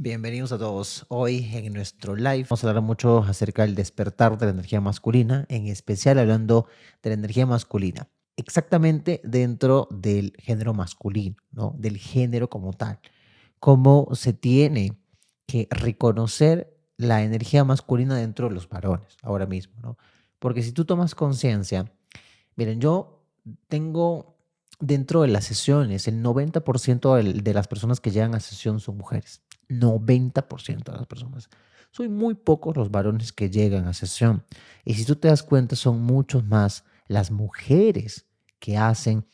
Bienvenidos a todos. Hoy en nuestro live vamos a hablar mucho acerca del despertar de la energía masculina, en especial hablando de la energía masculina, exactamente dentro del género masculino, ¿no? Del género como tal. Cómo se tiene que reconocer la energía masculina dentro de los varones ahora mismo, ¿no? Porque si tú tomas conciencia, miren, yo tengo dentro de las sesiones, el 90% de las personas que llegan a sesión son mujeres. 90% de las personas. Son muy pocos los varones que llegan a sesión. Y si tú te das cuenta, son muchos más las mujeres que hacen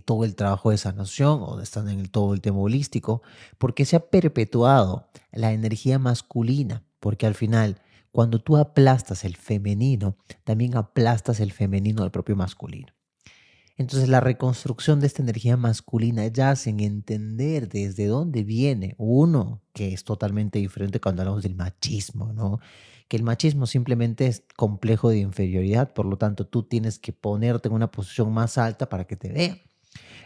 todo el trabajo de sanación o están en todo el tema holístico, porque se ha perpetuado la energía masculina, porque al final, cuando tú aplastas el femenino, también aplastas el femenino del propio masculino. Entonces la reconstrucción de esta energía masculina yace en entender desde dónde viene uno, que es totalmente diferente cuando hablamos del machismo, ¿no? Que el machismo simplemente es complejo de inferioridad, por lo tanto tú tienes que ponerte en una posición más alta para que te vean.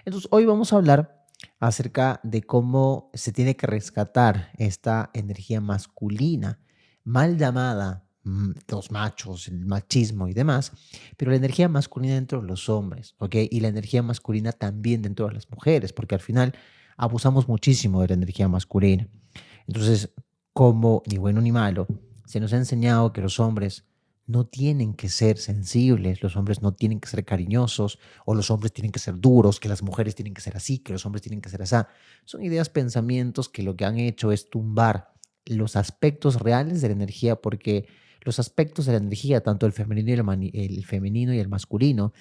Entonces hoy vamos a hablar acerca de cómo se tiene que rescatar esta energía masculina, mal llamada los machos, el machismo y demás, pero la energía masculina dentro de los hombres, ¿ok? Y la energía masculina también dentro de las mujeres, porque al final abusamos muchísimo de la energía masculina. Entonces, como ni bueno ni malo, se nos ha enseñado que los hombres no tienen que ser sensibles, los hombres no tienen que ser cariñosos, o los hombres tienen que ser duros, que las mujeres tienen que ser así, que los hombres tienen que ser así. Son ideas, pensamientos que lo que han hecho es tumbar los aspectos reales de la energía, porque los aspectos de la energía, tanto el femenino y el femenino y el masculino,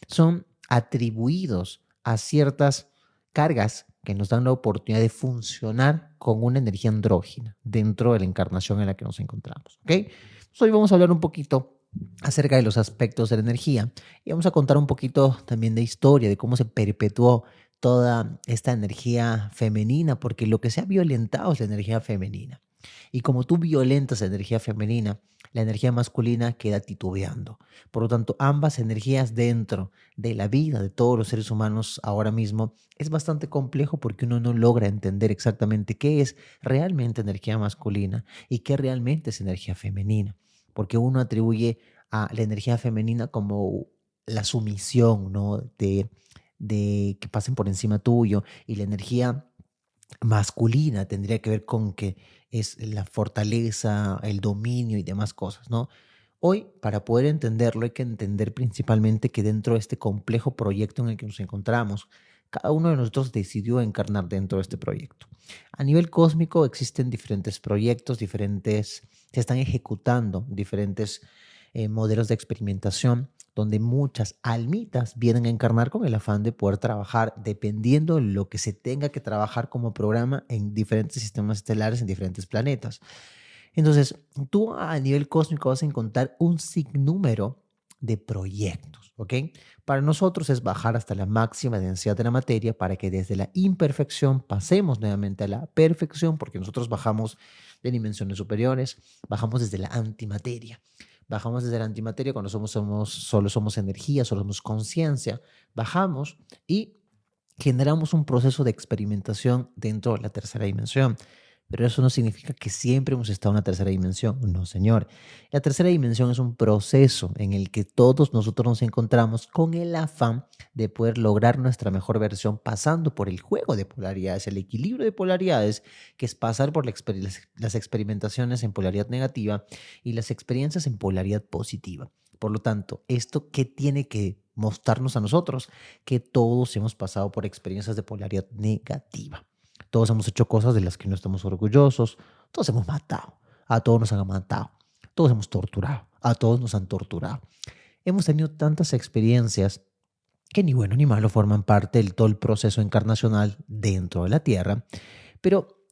son atribuidos a ciertas cargas que nos dan la oportunidad de funcionar con una energía andrógina dentro de la encarnación en la que nos encontramos. ¿Ok? Entonces, hoy vamos a hablar un poquito acerca de los aspectos de la energía y vamos a contar un poquito también de historia, de cómo se perpetuó toda esta energía femenina, porque lo que se ha violentado es la energía femenina. Y como tú violentas la energía femenina, la energía masculina queda titubeando. Por lo tanto, ambas energías dentro de la vida de todos los seres humanos ahora mismo es bastante complejo porque uno no logra entender exactamente qué es realmente energía masculina y qué realmente es energía femenina. Porque uno atribuye a la energía femenina como la sumisión, ¿no? De que pasen por encima tuyo, y la energía masculina tendría que ver con que es la fortaleza, el dominio y demás cosas, ¿no? Hoy, para poder entenderlo, hay que entender principalmente que dentro de este complejo proyecto en el que nos encontramos, cada uno de nosotros decidió encarnar dentro de este proyecto. A nivel cósmico existen diferentes proyectos, se están ejecutando diferentes modelos de experimentación donde muchas almitas vienen a encarnar con el afán de poder trabajar dependiendo de lo que se tenga que trabajar como programa en diferentes sistemas estelares, en diferentes planetas. Entonces, tú a nivel cósmico vas a encontrar un sinnúmero de proyectos, ¿ok? Para nosotros es bajar hasta la máxima densidad de la materia para que desde la imperfección pasemos nuevamente a la perfección, porque nosotros bajamos de dimensiones superiores, bajamos desde la antimateria. Bajamos desde la antimateria cuando solo somos energía, solo somos conciencia. Bajamos y generamos un proceso de experimentación dentro de la tercera dimensión. Pero eso no significa que siempre hemos estado en la tercera dimensión. No, señor. La tercera dimensión es un proceso en el que todos nosotros nos encontramos con el afán de poder lograr nuestra mejor versión pasando por el juego de polaridades, el equilibrio de polaridades, que es pasar por las experimentaciones en polaridad negativa y las experiencias en polaridad positiva. Por lo tanto, ¿esto qué tiene que mostrarnos a nosotros? Que todos hemos pasado por experiencias de polaridad negativa. Todos hemos hecho cosas de las que no estamos orgullosos. Todos hemos matado. A todos nos han matado. Todos hemos torturado. A todos nos han torturado. Hemos tenido tantas experiencias que ni bueno ni malo forman parte del todo el proceso encarnacional dentro de la Tierra. Pero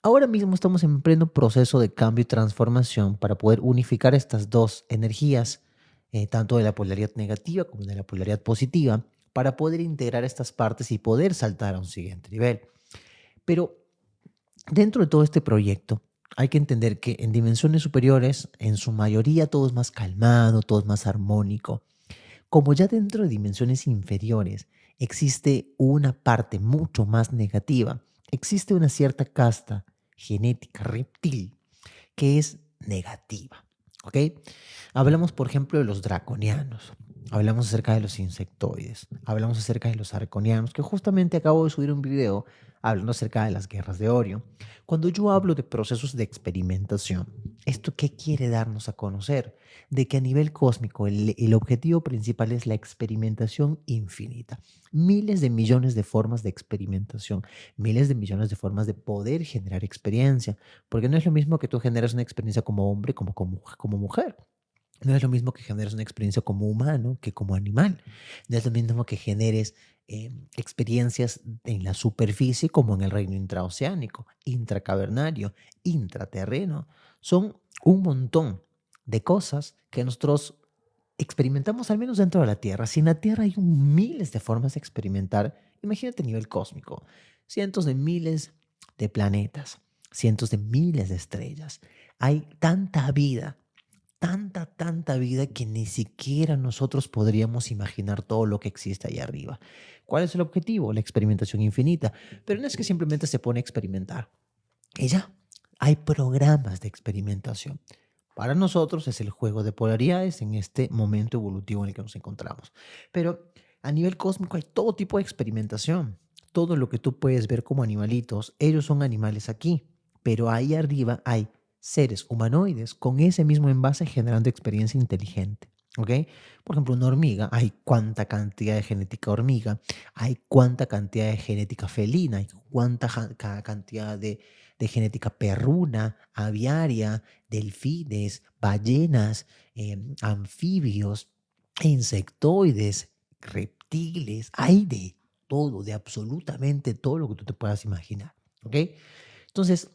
ahora mismo estamos en pleno proceso de cambio y transformación para poder unificar estas dos energías, tanto de la polaridad negativa como de la polaridad positiva, para poder integrar estas partes y poder saltar a un siguiente nivel. Pero dentro de todo este proyecto, hay que entender que en dimensiones superiores, en su mayoría, todo es más calmado, todo es más armónico. Como ya dentro de dimensiones inferiores existe una parte mucho más negativa, existe una cierta casta genética reptil que es negativa, ¿ok? Hablamos, por ejemplo, de los draconianos, hablamos acerca de los insectoides, hablamos acerca de los arconianos, que justamente acabo de subir un video hablando acerca de las guerras de Orio. Cuando yo hablo de procesos de experimentación, ¿esto qué quiere darnos a conocer? De que a nivel cósmico el objetivo principal es la experimentación infinita. Miles de millones de formas de experimentación, miles de millones de formas de poder generar experiencia, porque no es lo mismo que tú generas una experiencia como hombre como mujer. No es lo mismo que generes una experiencia como humano que como animal. No es lo mismo que generes experiencias en la superficie como en el reino intraoceánico, intracavernario, intraterreno. Son un montón de cosas que nosotros experimentamos al menos dentro de la Tierra. Si en la Tierra hay miles de formas de experimentar, imagínate a nivel cósmico, cientos de miles de planetas, cientos de miles de estrellas. Hay tanta vida que ni siquiera nosotros podríamos imaginar todo lo que existe ahí arriba. ¿Cuál es el objetivo? La experimentación infinita. Pero no es que simplemente se pone a experimentar. Y ya, hay programas de experimentación. Para nosotros es el juego de polaridades en este momento evolutivo en el que nos encontramos. Pero a nivel cósmico hay todo tipo de experimentación. Todo lo que tú puedes ver como animalitos, ellos son animales aquí. Pero ahí arriba hay seres humanoides con ese mismo envase generando experiencia inteligente. ¿Ok? Por ejemplo, una hormiga, hay cuánta cantidad de genética hormiga, hay cuánta cantidad de genética felina, hay cuánta cantidad de genética perruna, aviaria, delfines, ballenas, anfibios, insectoides, reptiles, hay de todo, de absolutamente todo lo que tú te puedas imaginar. ¿Ok? Entonces,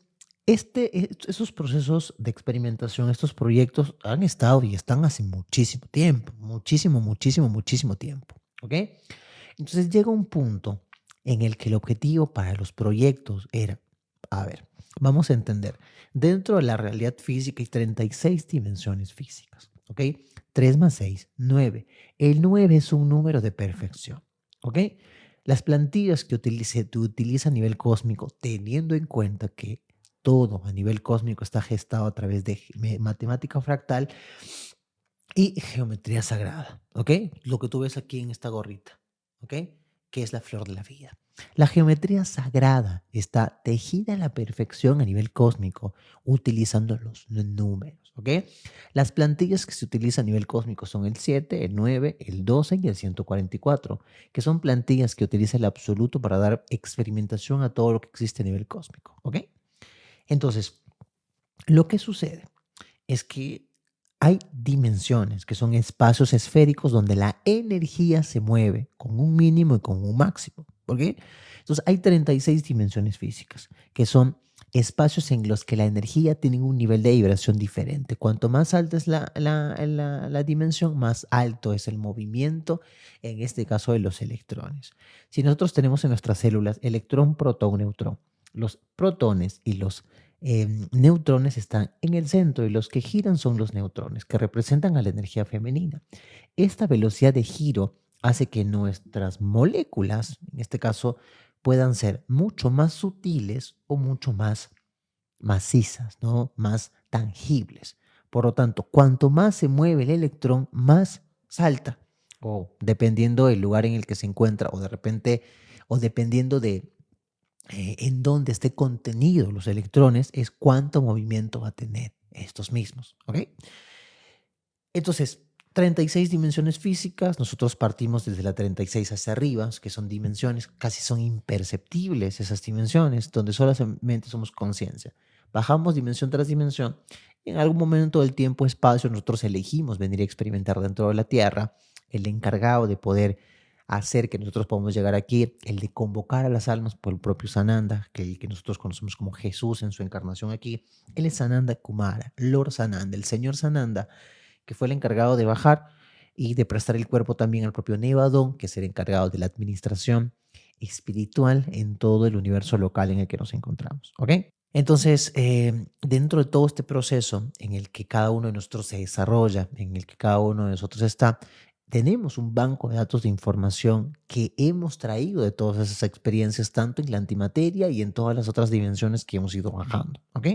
esos procesos de experimentación, estos proyectos han estado y están hace muchísimo tiempo, muchísimo tiempo. ¿Ok? Entonces llega un punto en el que el objetivo para los proyectos era, a ver, vamos a entender, dentro de la realidad física hay 36 dimensiones físicas, ¿ok? 3 más 6, 9. El 9 es un número de perfección, ¿ok? Las plantillas que utiliza a nivel cósmico, teniendo en cuenta que todo a nivel cósmico está gestado a través de matemática fractal y geometría sagrada, ¿ok? Lo que tú ves aquí en esta gorrita, ¿ok? Que es la flor de la vida. La geometría sagrada está tejida a la perfección a nivel cósmico utilizando los números, ¿ok? Las plantillas que se utilizan a nivel cósmico son el 7, el 9, el 12 y el 144, que son plantillas que utiliza el absoluto para dar experimentación a todo lo que existe a nivel cósmico, ¿ok? Entonces, lo que sucede es que hay dimensiones que son espacios esféricos donde la energía se mueve con un mínimo y con un máximo. ¿Por qué? Entonces hay 36 dimensiones físicas que son espacios en los que la energía tiene un nivel de vibración diferente. Cuanto más alta es la dimensión, más alto es el movimiento, en este caso de los electrones. Si nosotros tenemos en nuestras células electrón, protón, neutrón, los protones y los neutrones están en el centro y los que giran son los neutrones, que representan a la energía femenina. Esta velocidad de giro hace que nuestras moléculas, en este caso, puedan ser mucho más sutiles o mucho más macizas, ¿no? Más tangibles. Por lo tanto, cuanto más se mueve el electrón, más salta. O dependiendo del lugar en el que se encuentra, o de repente, o dependiendo de en donde esté contenido los electrones, es cuánto movimiento va a tener estos mismos. ¿Ok? Entonces, 36 dimensiones físicas, nosotros partimos desde la 36 hacia arriba, que son dimensiones, casi son imperceptibles esas dimensiones, donde solamente somos conciencia. Bajamos dimensión tras dimensión, y en algún momento del tiempo, espacio, nosotros elegimos venir a experimentar dentro de la Tierra, el encargado de poder hacer que nosotros podamos llegar aquí, el de convocar a las almas por el propio Sananda, que nosotros conocemos como Jesús en su encarnación aquí. Él es Sananda Kumara, Lord Sananda, el señor Sananda, que fue el encargado de bajar y de prestar el cuerpo también al propio Nevadón, que es el encargado de la administración espiritual en todo el universo local en el que nos encontramos. ¿Ok? Entonces, dentro de todo este proceso en el que cada uno de nosotros se desarrolla, en el que cada uno de nosotros está, tenemos un banco de datos de información que hemos traído de todas esas experiencias, tanto en la antimateria y en todas las otras dimensiones que hemos ido bajando, ¿ok?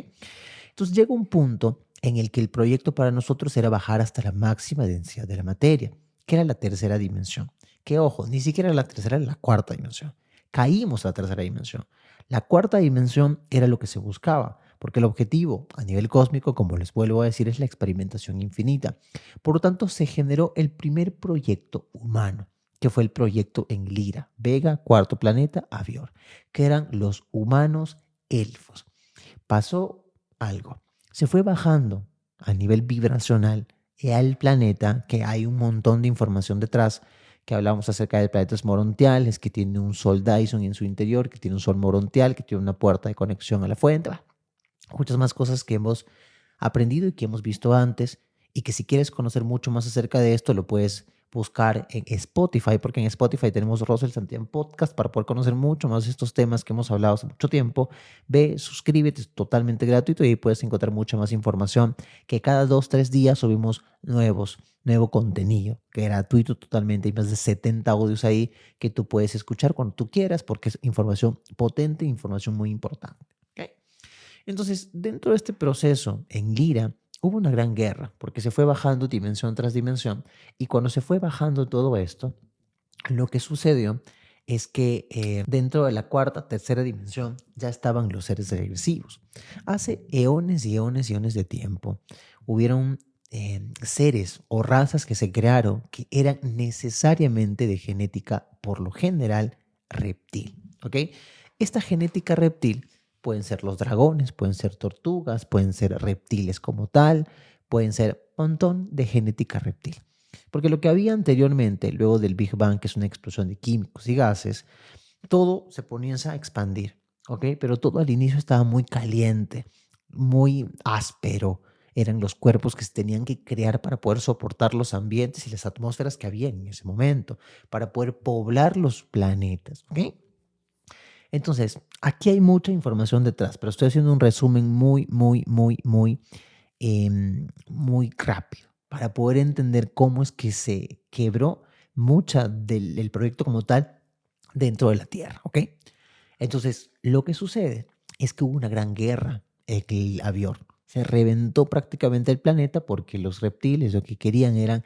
Entonces llega un punto en el que el proyecto para nosotros era bajar hasta la máxima densidad de la materia, que era la tercera dimensión. Que ojo, ni siquiera la tercera, era la cuarta dimensión. Caímos a la tercera dimensión. La cuarta dimensión era lo que se buscaba, porque el objetivo a nivel cósmico, como les vuelvo a decir, es la experimentación infinita. Por lo tanto, se generó el primer proyecto humano, que fue el proyecto en Lira, Vega, cuarto planeta, Avior, que eran los humanos elfos. Pasó algo. Se fue bajando a nivel vibracional al planeta, que hay un montón de información detrás, que hablamos acerca de planetas morontiales, que tiene un sol Dyson en su interior, que tiene un sol morontial, que tiene una puerta de conexión a la fuente, muchas más cosas que hemos aprendido y que hemos visto antes, y que si quieres conocer mucho más acerca de esto, lo puedes buscar en Spotify, porque en Spotify tenemos Rosel Santiago Podcast para poder conocer mucho más de estos temas que hemos hablado hace mucho tiempo. Ve, suscríbete, es totalmente gratuito y ahí puedes encontrar mucha más información, que cada 2, 3 días subimos nuevo contenido, que es gratuito totalmente. Hay más de 70 audios ahí que tú puedes escuchar cuando tú quieras, porque es información potente, información muy importante. ¿Okay? Entonces, dentro de este proceso, en Lira, hubo una gran guerra, porque se fue bajando dimensión tras dimensión, y cuando se fue bajando todo esto, lo que sucedió es que dentro de la cuarta, tercera dimensión ya estaban los seres regresivos. Hace eones y eones y eones de tiempo, hubieron seres o razas que se crearon que eran necesariamente de genética, por lo general, reptil. ¿Ok? Esta genética reptil pueden ser los dragones, pueden ser tortugas, pueden ser reptiles como tal, pueden ser un montón de genética reptil. Porque lo que había anteriormente, luego del Big Bang, que es una explosión de químicos y gases, todo se ponía a expandir, ¿ok? Pero todo al inicio estaba muy caliente, muy áspero. Eran los cuerpos que se tenían que crear para poder soportar los ambientes y las atmósferas que había en ese momento, para poder poblar los planetas, ¿ok? Entonces, aquí hay mucha información detrás, pero estoy haciendo un resumen muy rápido para poder entender cómo es que se quebró mucha del proyecto como tal dentro de la Tierra, ¿ok? Entonces, lo que sucede es que hubo una gran guerra, el avión. Se reventó prácticamente el planeta porque los reptiles lo que querían eran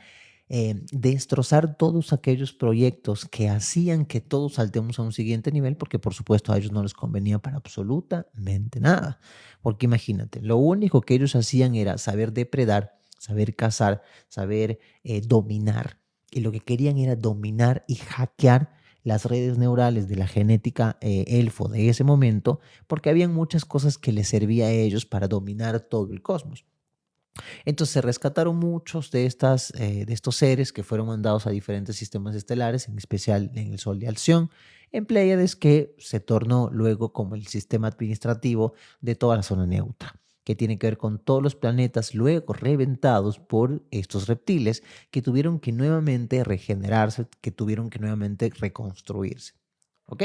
destrozar todos aquellos proyectos que hacían que todos saltemos a un siguiente nivel, porque por supuesto a ellos no les convenía para absolutamente nada. Porque imagínate, lo único que ellos hacían era saber depredar, saber cazar, saber dominar. Y lo que querían era dominar y hackear las redes neurales de la genética elfo de ese momento, porque habían muchas cosas que les servía a ellos para dominar todo el cosmos. Entonces se rescataron muchos de estos seres que fueron mandados a diferentes sistemas estelares, en especial en el Sol de Alción, en Pléyades, que se tornó luego como el sistema administrativo de toda la zona neutra, que tiene que ver con todos los planetas luego reventados por estos reptiles que tuvieron que nuevamente regenerarse, que tuvieron que nuevamente reconstruirse. ¿Ok?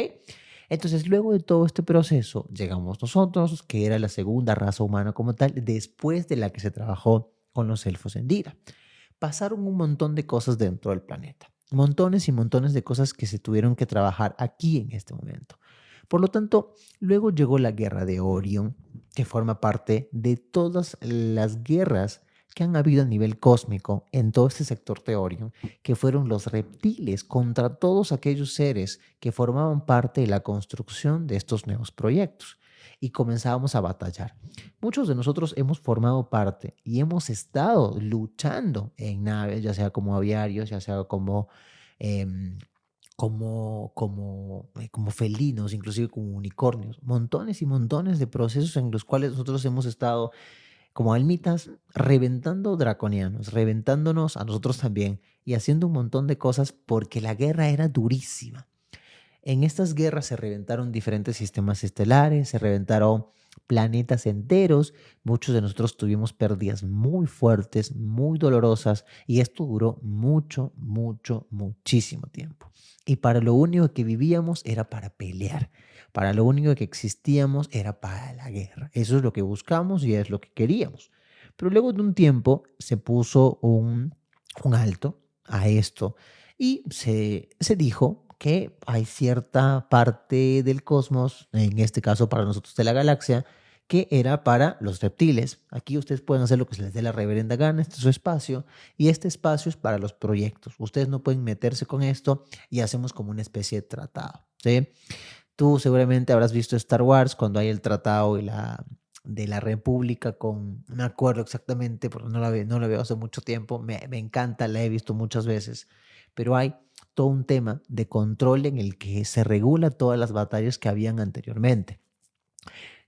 Entonces, luego de todo este proceso, llegamos nosotros, que era la segunda raza humana como tal, después de la que se trabajó con los elfos en Dira. Pasaron un montón de cosas dentro del planeta, montones y montones de cosas que se tuvieron que trabajar aquí en este momento. Por lo tanto, luego llegó la guerra de Orión, que forma parte de todas las guerras que han habido a nivel cósmico en todo este sector de Orión, que fueron los reptiles contra todos aquellos seres que formaban parte de la construcción de estos nuevos proyectos. Y comenzábamos a batallar. Muchos de nosotros hemos formado parte y hemos estado luchando en naves, ya sea como aviarios, ya sea em, como felinos, inclusive como unicornios. Montones y montones de procesos en los cuales nosotros hemos estado como almitas, reventando draconianos, reventándonos a nosotros también y haciendo un montón de cosas porque la guerra era durísima. En estas guerras se reventaron diferentes sistemas estelares, se reventaron planetas enteros, muchos de nosotros tuvimos pérdidas muy fuertes, muy dolorosas y esto duró muchísimo tiempo. Y para lo único que vivíamos era para pelear, para lo único que existíamos era para la guerra. Eso es lo que buscamos y es lo que queríamos. Pero luego de un tiempo se puso un alto, a esto y se dijo que hay cierta parte del cosmos, en este caso para nosotros de la galaxia, que era para los reptiles. Aquí ustedes pueden hacer lo que se les dé la reverenda gana, este es su espacio, y este espacio es para los proyectos. Ustedes no pueden meterse con esto y hacemos como una especie de tratado, ¿sí? Tú seguramente habrás visto Star Wars cuando hay el tratado de la República con, no me acuerdo exactamente porque no la veo hace mucho tiempo, me encanta, la he visto muchas veces, pero hay todo un tema de control en el que se regula todas las batallas que habían anteriormente.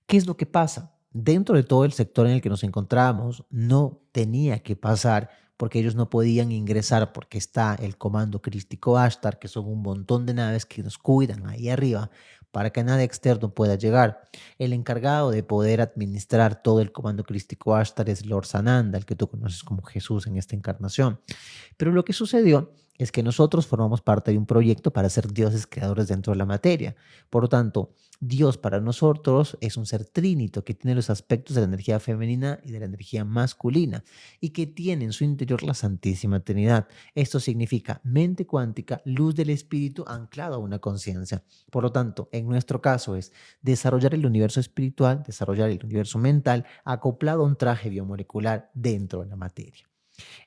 ¿Qué es lo que pasa? Dentro de todo el sector en el que nos encontramos, no tenía que pasar porque ellos no podían ingresar porque está el comando crístico Ashtar, que son un montón de naves que nos cuidan ahí arriba para que nada externo pueda llegar. El encargado de poder administrar todo el comando crístico Ashtar es Lord Sananda, el que tú conoces como Jesús en esta encarnación. Pero lo que sucedió es que nosotros formamos parte de un proyecto para ser dioses creadores dentro de la materia. Por lo tanto, Dios para nosotros es un ser trínito que tiene los aspectos de la energía femenina y de la energía masculina y que tiene en su interior la Santísima Trinidad. Esto significa mente cuántica, luz del espíritu anclado a una conciencia. Por lo tanto, en nuestro caso es desarrollar el universo espiritual, desarrollar el universo mental acoplado a un traje biomolecular dentro de la materia.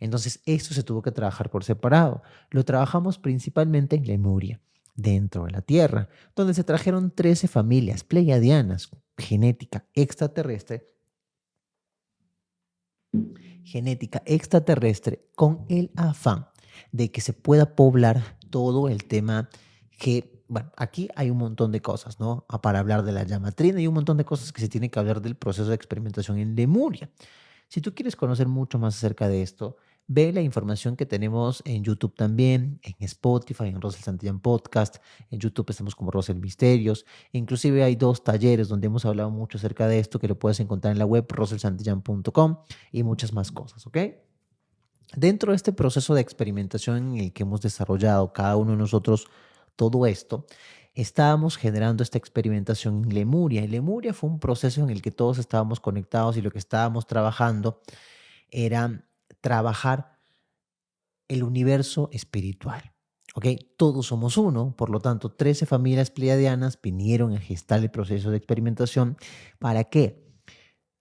Entonces, esto se tuvo que trabajar por separado. Lo trabajamos principalmente en Lemuria, dentro de la Tierra, donde se trajeron 13 familias pleiadianas, genética extraterrestre con el afán de que se pueda poblar todo el tema que, bueno, aquí hay un montón de cosas, ¿no? Para hablar de la llamatrina y un montón de cosas que se tiene que hablar del proceso de experimentación en Lemuria. Si tú quieres conocer mucho más acerca de esto, ve la información que tenemos en YouTube también, en Spotify, en Rosel Santillán Podcast. En YouTube estamos como Rosel Misterios. Inclusive hay 2 talleres donde hemos hablado mucho acerca de esto que lo puedes encontrar en la web roselsantillán.com y muchas más cosas, ¿ok? Dentro de este proceso de experimentación en el que hemos desarrollado cada uno de nosotros todo esto, estábamos generando esta experimentación en Lemuria. Y Lemuria fue un proceso en el que todos estábamos conectados y lo que estábamos trabajando era trabajar el universo espiritual. ¿Ok? Todos somos uno, por lo tanto, 13 familias pleiadianas vinieron a gestar el proceso de experimentación. ¿Para qué?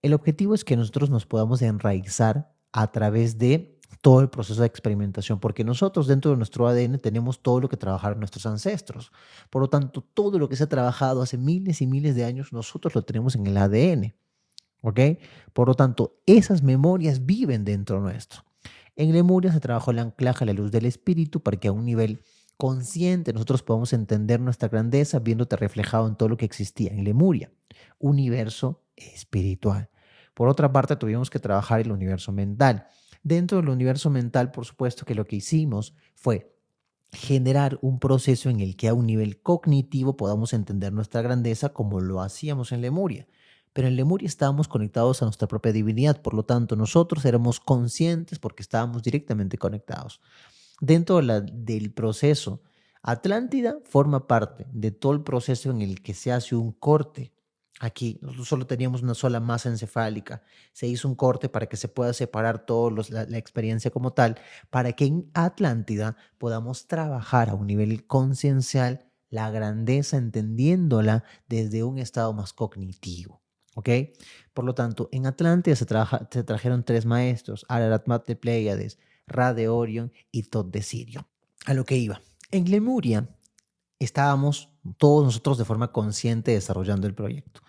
El objetivo es que nosotros nos podamos enraizar a través de todo el proceso de experimentación, porque nosotros dentro de nuestro ADN tenemos todo lo que trabajaron nuestros ancestros. Por lo tanto, todo lo que se ha trabajado hace miles y miles de años, nosotros lo tenemos en el ADN. ¿Ok? Por lo tanto, esas memorias viven dentro nuestro. En Lemuria se trabajó el anclaje a la luz del espíritu para que a un nivel consciente nosotros podamos entender nuestra grandeza viéndote reflejado en todo lo que existía en Lemuria, universo espiritual. Por otra parte, tuvimos que trabajar el universo mental. Dentro del universo mental, por supuesto que lo que hicimos fue generar un proceso en el que a un nivel cognitivo podamos entender nuestra grandeza como lo hacíamos en Lemuria. Pero en Lemuria estábamos conectados a nuestra propia divinidad, por lo tanto nosotros éramos conscientes porque estábamos directamente conectados. Dentro del proceso, Atlántida forma parte de todo el proceso en el que se hace un corte. Aquí nosotros solo teníamos una sola masa encefálica. Se hizo un corte para que se pueda separar toda la experiencia como tal, para que en Atlántida podamos trabajar a un nivel conciencial la grandeza, entendiéndola desde un estado más cognitivo. ¿Ok? Por lo tanto, en Atlántida se trajeron 3 maestros: Ararat Mat de Pleiades, Ra de Orion y Tot de Sirio. A lo que iba. En Lemuria estábamos todos nosotros de forma consciente desarrollando el proyecto.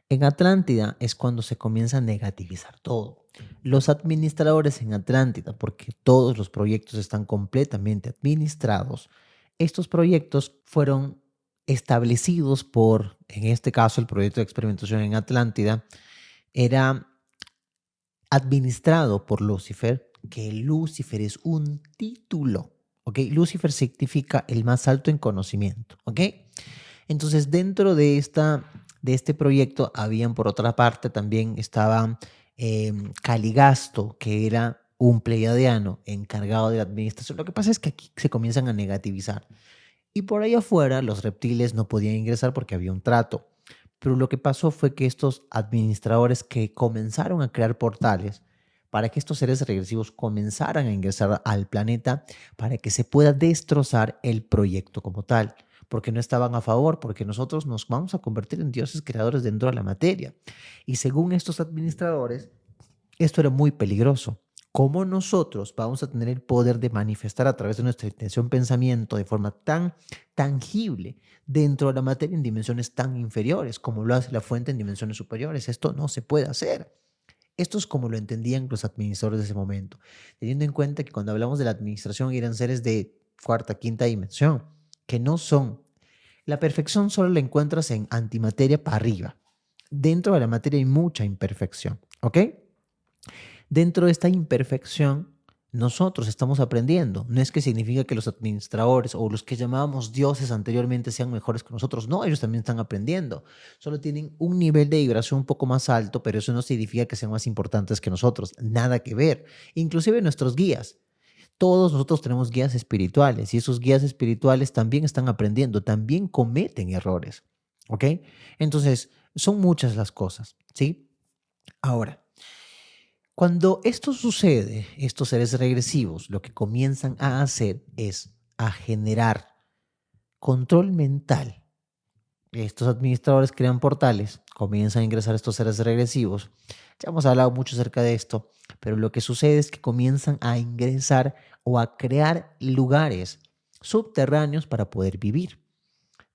En Atlántida es cuando se comienza a negativizar todo. Los administradores en Atlántida, porque todos los proyectos están completamente administrados, estos proyectos fueron establecidos por, en este caso, el proyecto de experimentación en Atlántida, era administrado por Lucifer, que Lucifer es un título, ¿ok? Lucifer significa el más alto en conocimiento, ¿ok? Entonces, dentro de este proyecto, habían por otra parte también estaba Caligasto, que era un pleiadiano encargado de la administración. Lo que pasa es que aquí se comienzan a negativizar. Y por ahí afuera, los reptiles no podían ingresar porque había un trato. Pero lo que pasó fue que estos administradores que comenzaron a crear portales para que estos seres regresivos comenzaran a ingresar al planeta para que se pueda destrozar el proyecto como tal, porque no estaban a favor, porque nosotros nos vamos a convertir en dioses creadores dentro de la materia. Y según estos administradores, esto era muy peligroso. ¿Cómo nosotros vamos a tener el poder de manifestar a través de nuestra intención, pensamiento, de forma tan tangible dentro de la materia en dimensiones tan inferiores como lo hace la fuente en dimensiones superiores? Esto no se puede hacer. Esto es como lo entendían los administradores de ese momento, teniendo en cuenta que cuando hablamos de la administración eran seres de cuarta, quinta dimensión, que no son. La perfección solo la encuentras en antimateria para arriba. Dentro de la materia hay mucha imperfección, ¿ok? Dentro de esta imperfección, nosotros estamos aprendiendo. No es que significa que los administradores o los que llamábamos dioses anteriormente sean mejores que nosotros. No, ellos también están aprendiendo. Solo tienen un nivel de vibración un poco más alto, pero eso no significa que sean más importantes que nosotros. Nada que ver. Inclusive nuestros guías. Todos nosotros tenemos guías espirituales y esos guías espirituales también están aprendiendo, también cometen errores. ¿Ok? Entonces, son muchas las cosas, ¿sí? Ahora, cuando esto sucede, estos seres regresivos lo que comienzan a hacer es a generar control mental. Estos administradores crean portales, comienzan a ingresar estos seres regresivos. Ya hemos hablado mucho acerca de esto, pero lo que sucede es que comienzan a ingresar o a crear lugares subterráneos para poder vivir.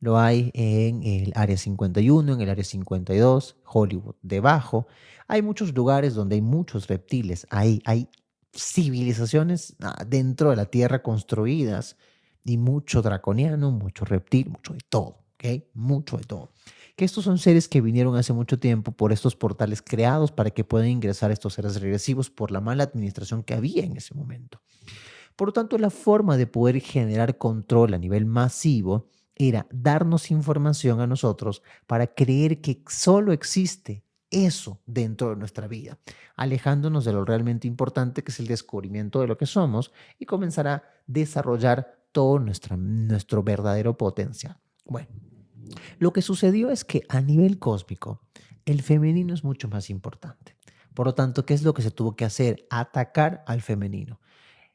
Lo hay en el área 51, en el área 52, Hollywood debajo. Hay muchos lugares donde hay muchos reptiles. Hay civilizaciones dentro de la Tierra construidas y mucho draconiano, mucho reptil, mucho de todo, ¿ok? Mucho de todo. Que estos son seres que vinieron hace mucho tiempo por estos portales creados para que puedan ingresar estos seres regresivos por la mala administración que había en ese momento. Por lo tanto, la forma de poder generar control a nivel masivo era darnos información a nosotros para creer que solo existe eso dentro de nuestra vida, alejándonos de lo realmente importante que es el descubrimiento de lo que somos y comenzar a desarrollar todo nuestro verdadero potencial. Bueno, lo que sucedió es que a nivel cósmico, el femenino es mucho más importante. Por lo tanto, ¿qué es lo que se tuvo que hacer? Atacar al femenino.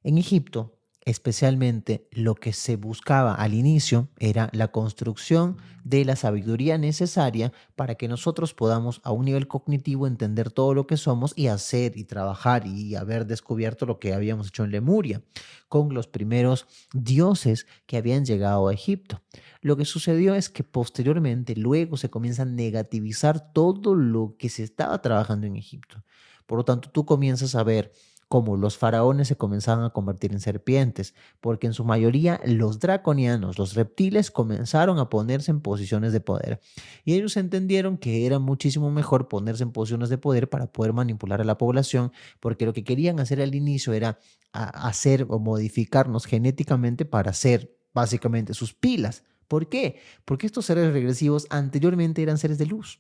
En Egipto, especialmente, lo que se buscaba al inicio era la construcción de la sabiduría necesaria para que nosotros podamos a un nivel cognitivo entender todo lo que somos y hacer y trabajar y haber descubierto lo que habíamos hecho en Lemuria con los primeros dioses que habían llegado a Egipto. Lo que sucedió es que posteriormente luego se comienza a negativizar todo lo que se estaba trabajando en Egipto. Por lo tanto, tú comienzas a ver cómo los faraones se comenzaban a convertir en serpientes, porque en su mayoría los draconianos, los reptiles, comenzaron a ponerse en posiciones de poder. Y ellos entendieron que era muchísimo mejor ponerse en posiciones de poder para poder manipular a la población, porque lo que querían hacer al inicio era hacer o modificarnos genéticamente para hacer básicamente sus pilas. ¿Por qué? Porque estos seres regresivos anteriormente eran seres de luz.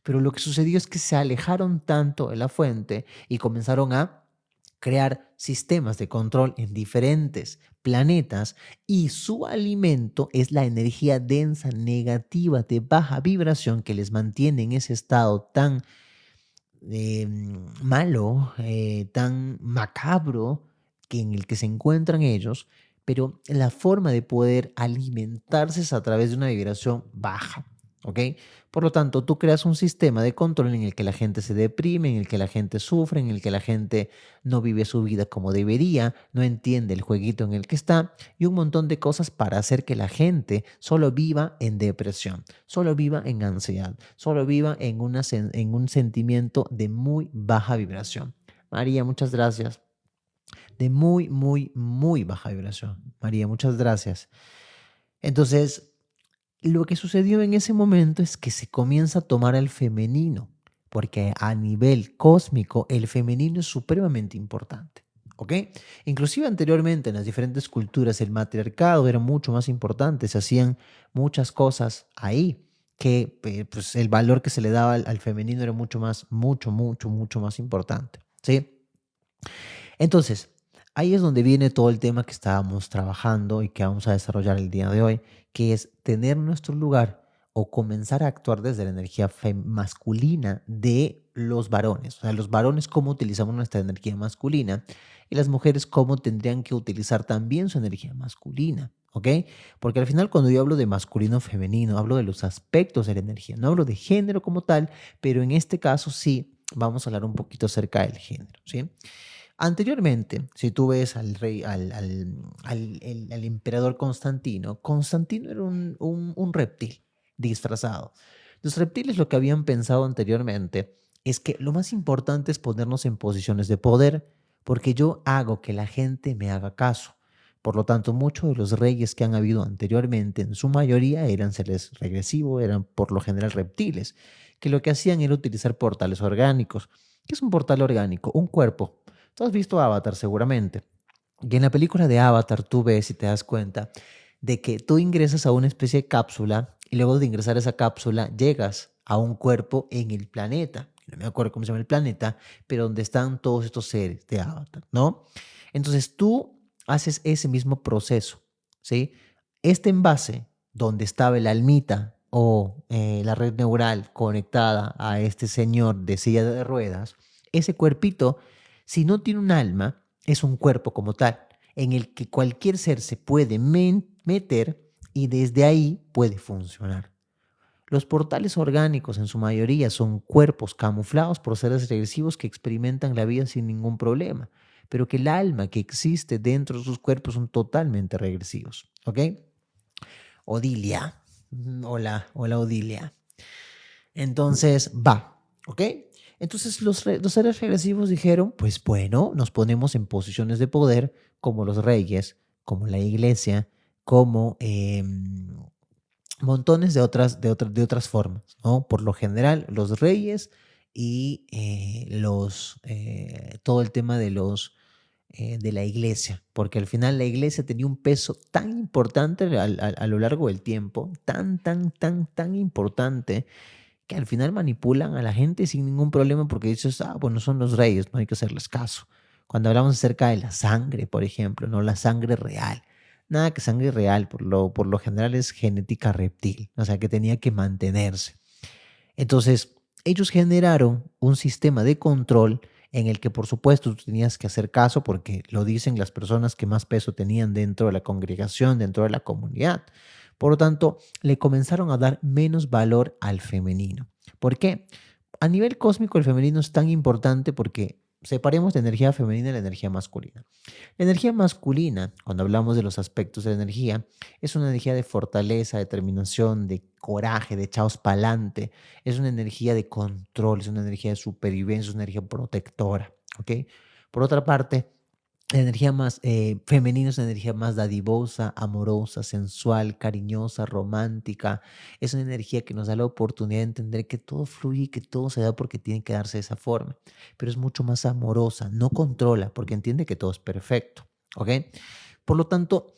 Pero lo que sucedió es que se alejaron tanto de la fuente y comenzaron a crear sistemas de control en diferentes planetas y su alimento es la energía densa, negativa, de baja vibración que les mantiene en ese estado tan malo, tan macabro que en el que se encuentran ellos, pero la forma de poder alimentarse es a través de una vibración baja. ¿Ok? Por lo tanto, tú creas un sistema de control en el que la gente se deprime, en el que la gente sufre, en el que la gente no vive su vida como debería, no entiende el jueguito en el que está y un montón de cosas para hacer que la gente solo viva en depresión, solo viva en ansiedad, solo viva en un sentimiento de muy baja vibración. María, muchas gracias. De muy, muy, muy baja vibración. María, muchas gracias. Entonces, lo que sucedió en ese momento es que se comienza a tomar al femenino, porque a nivel cósmico el femenino es supremamente importante. ¿Ok? Inclusive anteriormente en las diferentes culturas el matriarcado era mucho más importante, se hacían muchas cosas ahí que pues el valor que se le daba al femenino era mucho más, mucho, mucho, mucho más importante. ¿Sí? Entonces, ahí es donde viene todo el tema que estábamos trabajando y que vamos a desarrollar el día de hoy, que es tener nuestro lugar o comenzar a actuar desde la energía masculina de los varones. O sea, los varones cómo utilizamos nuestra energía masculina y las mujeres cómo tendrían que utilizar también su energía masculina. ¿Ok? Porque al final cuando yo hablo de masculino o femenino, hablo de los aspectos de la energía, no hablo de género como tal, pero en este caso sí vamos a hablar un poquito acerca del género, ¿sí? Anteriormente, si tú ves al rey, al emperador Constantino, Constantino era un reptil disfrazado. Los reptiles lo que habían pensado anteriormente es que lo más importante es ponernos en posiciones de poder, porque yo hago que la gente me haga caso. Por lo tanto, muchos de los reyes que han habido anteriormente, en su mayoría eran seres regresivos, eran por lo general reptiles, que lo que hacían era utilizar portales orgánicos. ¿Qué es un portal orgánico? Un cuerpo. Tú has visto Avatar seguramente. Y en la película de Avatar tú ves y te das cuenta de que tú ingresas a una especie de cápsula y luego de ingresar a esa cápsula llegas a un cuerpo en el planeta. No me acuerdo cómo se llama el planeta, pero donde están todos estos seres de Avatar, ¿no? Entonces tú haces ese mismo proceso, ¿sí? Este envase donde estaba el almita o la red neural conectada a este señor de silla de ruedas, ese cuerpito, si no tiene un alma, es un cuerpo como tal, en el que cualquier ser se puede meter y desde ahí puede funcionar. Los portales orgánicos en su mayoría son cuerpos camuflados por seres regresivos que experimentan la vida sin ningún problema, pero que el alma que existe dentro de sus cuerpos son totalmente regresivos. ¿Ok? Odilia. Hola, hola Odilia. Entonces, va, ¿ok? Entonces los seres regresivos dijeron, pues bueno, nos ponemos en posiciones de poder como los reyes, como la iglesia, como montones de otras formas, ¿no? Por lo general, los reyes y todo el tema de la iglesia, porque al final la iglesia tenía un peso tan importante a lo largo del tiempo, tan importante, que al final manipulan a la gente sin ningún problema porque dices, bueno, son los reyes, no hay que hacerles caso. Cuando hablamos acerca de la sangre, por ejemplo, no la sangre real. Nada que sangre real, por lo general es genética reptil, o sea que tenía que mantenerse. Entonces, ellos generaron un sistema de control en el que, por supuesto, tú tenías que hacer caso porque lo dicen las personas que más peso tenían dentro de la congregación, dentro de la comunidad. Por lo tanto, le comenzaron a dar menos valor al femenino. ¿Por qué? A nivel cósmico, el femenino es tan importante porque separemos la energía femenina y la energía masculina. La energía masculina, cuando hablamos de los aspectos de la energía, es una energía de fortaleza, determinación, de coraje, de echados pa'lante. Es una energía de control, es una energía de supervivencia, es una energía protectora. ¿Ok? Por otra parte, la energía más femenina es una energía más dadivosa, amorosa, sensual, cariñosa, romántica. Es una energía que nos da la oportunidad de entender que todo fluye y que todo se da porque tiene que darse de esa forma. Pero es mucho más amorosa, no controla porque entiende que todo es perfecto. ¿Ok? Por lo tanto,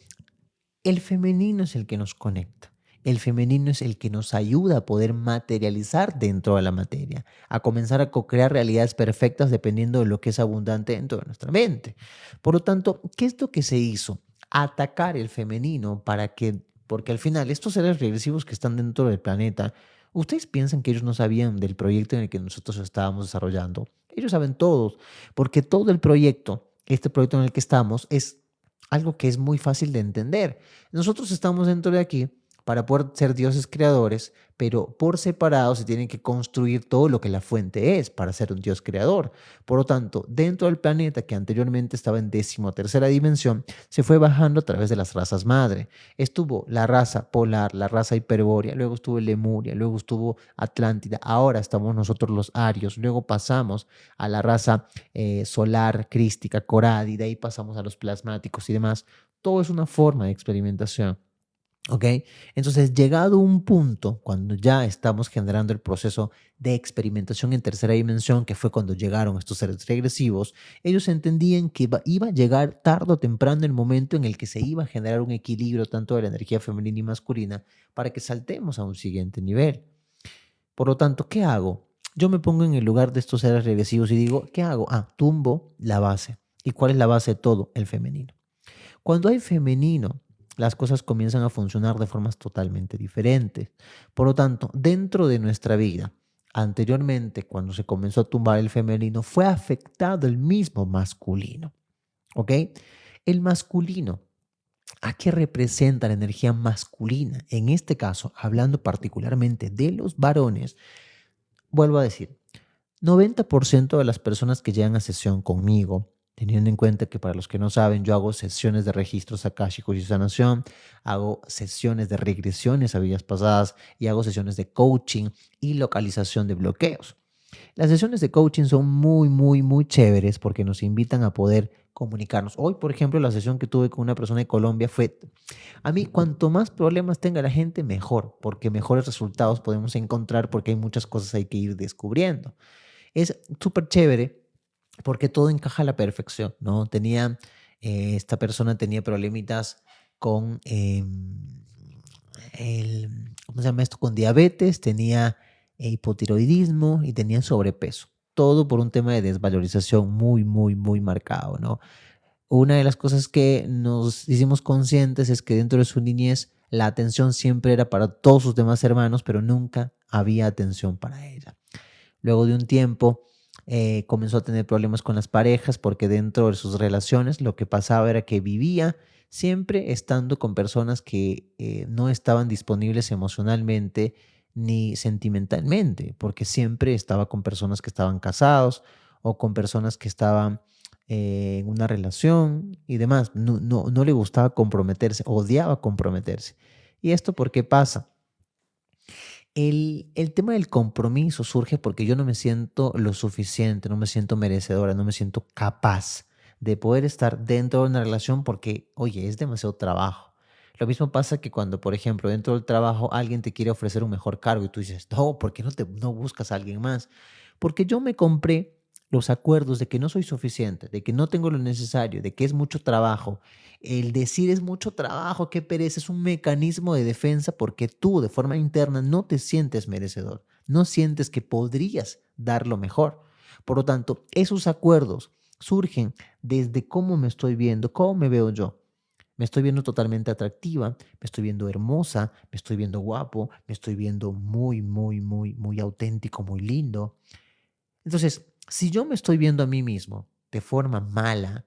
el femenino es el que nos conecta. El femenino es el que nos ayuda a poder materializar dentro de la materia, a comenzar a co-crear realidades perfectas dependiendo de lo que es abundante dentro de nuestra mente. Por lo tanto, ¿qué es lo que se hizo? Atacar el femenino porque al final estos seres regresivos que están dentro del planeta, ¿ustedes piensan que ellos no sabían del proyecto en el que nosotros estábamos desarrollando? Ellos saben todos, porque todo el proyecto, este proyecto en el que estamos, es algo que es muy fácil de entender. Nosotros estamos dentro de aquí para poder ser dioses creadores, pero por separado se tiene que construir todo lo que la fuente es para ser un dios creador. Por lo tanto, dentro del planeta que anteriormente estaba en 13ª dimensión, se fue bajando a través de las razas madre. Estuvo la raza polar, la raza hiperbórea, luego estuvo Lemuria, luego estuvo Atlántida, ahora estamos nosotros los arios, luego pasamos a la raza solar, crística, coradi, de ahí pasamos a los plasmáticos y demás. Todo es una forma de experimentación. ¿Ok? Entonces, llegado un punto, cuando ya estamos generando el proceso de experimentación en 3ª dimensión, que fue cuando llegaron estos seres regresivos, ellos entendían que iba a llegar tarde o temprano el momento en el que se iba a generar un equilibrio tanto de la energía femenina y masculina para que saltemos a un siguiente nivel. Por lo tanto, ¿qué hago? Yo me pongo en el lugar de estos seres regresivos y digo, ¿qué hago? Tumbo la base. ¿Y cuál es la base de todo? El femenino. Cuando hay femenino las cosas comienzan a funcionar de formas totalmente diferentes. Por lo tanto, dentro de nuestra vida, anteriormente, cuando se comenzó a tumbar el femenino, fue afectado el mismo masculino, ¿ok? El masculino, ¿a qué representa la energía masculina? En este caso, hablando particularmente de los varones, vuelvo a decir, 90% de las personas que llegan a sesión conmigo, teniendo en cuenta que para los que no saben, yo hago sesiones de registros akáshicos y sanación, hago sesiones de regresiones a vidas pasadas y hago sesiones de coaching y localización de bloqueos. Las sesiones de coaching son muy, muy, muy chéveres porque nos invitan a poder comunicarnos. Hoy, por ejemplo, la sesión que tuve con una persona de Colombia fue, a mí, cuanto más problemas tenga la gente, mejor, porque mejores resultados podemos encontrar porque hay muchas cosas hay que ir descubriendo. Es súper chévere porque todo encaja a la perfección, ¿no? Esta persona tenía problemitas con ¿cómo se llama esto? Con diabetes, tenía hipotiroidismo y tenía sobrepeso. Todo por un tema de desvalorización muy, muy, muy marcado, ¿no? Una de las cosas que nos hicimos conscientes es que dentro de su niñez la atención siempre era para todos sus demás hermanos, pero nunca había atención para ella. Luego de un tiempo comenzó a tener problemas con las parejas porque dentro de sus relaciones lo que pasaba era que vivía siempre estando con personas que no estaban disponibles emocionalmente ni sentimentalmente, porque siempre estaba con personas que estaban casados o con personas que estaban en una relación y demás. No le gustaba comprometerse, odiaba comprometerse. ¿Y esto por qué pasa? El tema del compromiso surge porque yo no me siento lo suficiente, no me siento merecedora, no me siento capaz de poder estar dentro de una relación porque, oye, es demasiado trabajo. Lo mismo pasa que cuando, por ejemplo, dentro del trabajo alguien te quiere ofrecer un mejor cargo y tú dices, no, ¿por qué no buscas a alguien más? Porque yo me compré los acuerdos de que no soy suficiente, de que no tengo lo necesario, de que es mucho trabajo. El decir es mucho trabajo, qué pereza, es un mecanismo de defensa porque tú de forma interna no te sientes merecedor, no sientes que podrías dar lo mejor. Por lo tanto, esos acuerdos surgen desde cómo me estoy viendo, cómo me veo yo. Me estoy viendo totalmente atractiva, me estoy viendo hermosa, me estoy viendo guapo, me estoy viendo muy, muy, muy, muy auténtico, muy lindo. Entonces, si yo me estoy viendo a mí mismo de forma mala,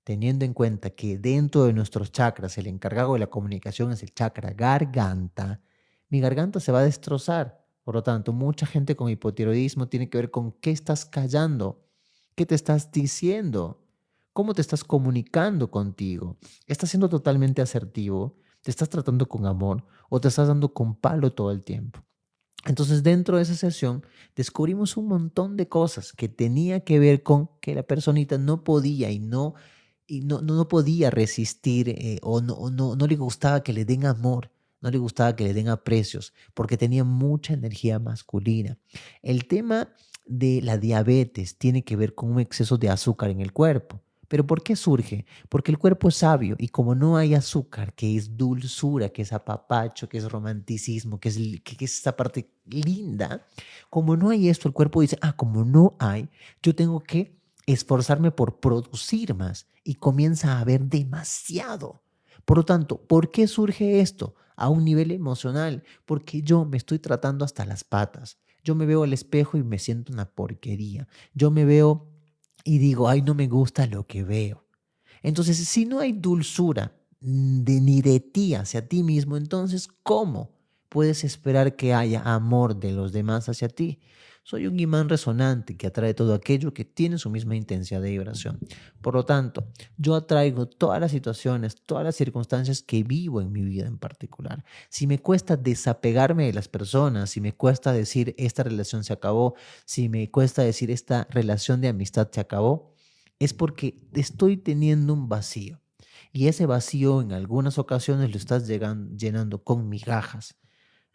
teniendo en cuenta que dentro de nuestros chakras el encargado de la comunicación es el chakra garganta, mi garganta se va a destrozar. Por lo tanto, mucha gente con hipotiroidismo tiene que ver con qué estás callando, qué te estás diciendo, cómo te estás comunicando contigo. ¿Estás siendo totalmente asertivo? ¿Te estás tratando con amor o te estás dando con palo todo el tiempo? Entonces, dentro de esa sesión, descubrimos un montón de cosas que tenía que ver con que la personita no podía no podía resistir o no le gustaba que le den amor, no le gustaba que le den aprecios, porque tenía mucha energía masculina. El tema de la diabetes tiene que ver con un exceso de azúcar en el cuerpo. ¿Pero por qué surge? Porque el cuerpo es sabio y como no hay azúcar, que es dulzura, que es apapacho, que es romanticismo, que es esa parte linda, como no hay esto, el cuerpo dice, como no hay, yo tengo que esforzarme por producir más y comienza a haber demasiado. Por lo tanto, ¿por qué surge esto? A un nivel emocional, porque yo me estoy tratando hasta las patas. Yo me veo al espejo y me siento una porquería. Yo me veo y digo, ay, no me gusta lo que veo. Entonces, si no hay dulzura ni de ti hacia ti mismo, entonces, ¿cómo puedes esperar que haya amor de los demás hacia ti? Soy un imán resonante que atrae todo aquello que tiene su misma intensidad de vibración. Por lo tanto, yo atraigo todas las situaciones, todas las circunstancias que vivo en mi vida en particular. Si me cuesta desapegarme de las personas, si me cuesta decir esta relación se acabó, si me cuesta decir esta relación de amistad se acabó, es porque estoy teniendo un vacío. Y ese vacío en algunas ocasiones lo estás llenando con migajas.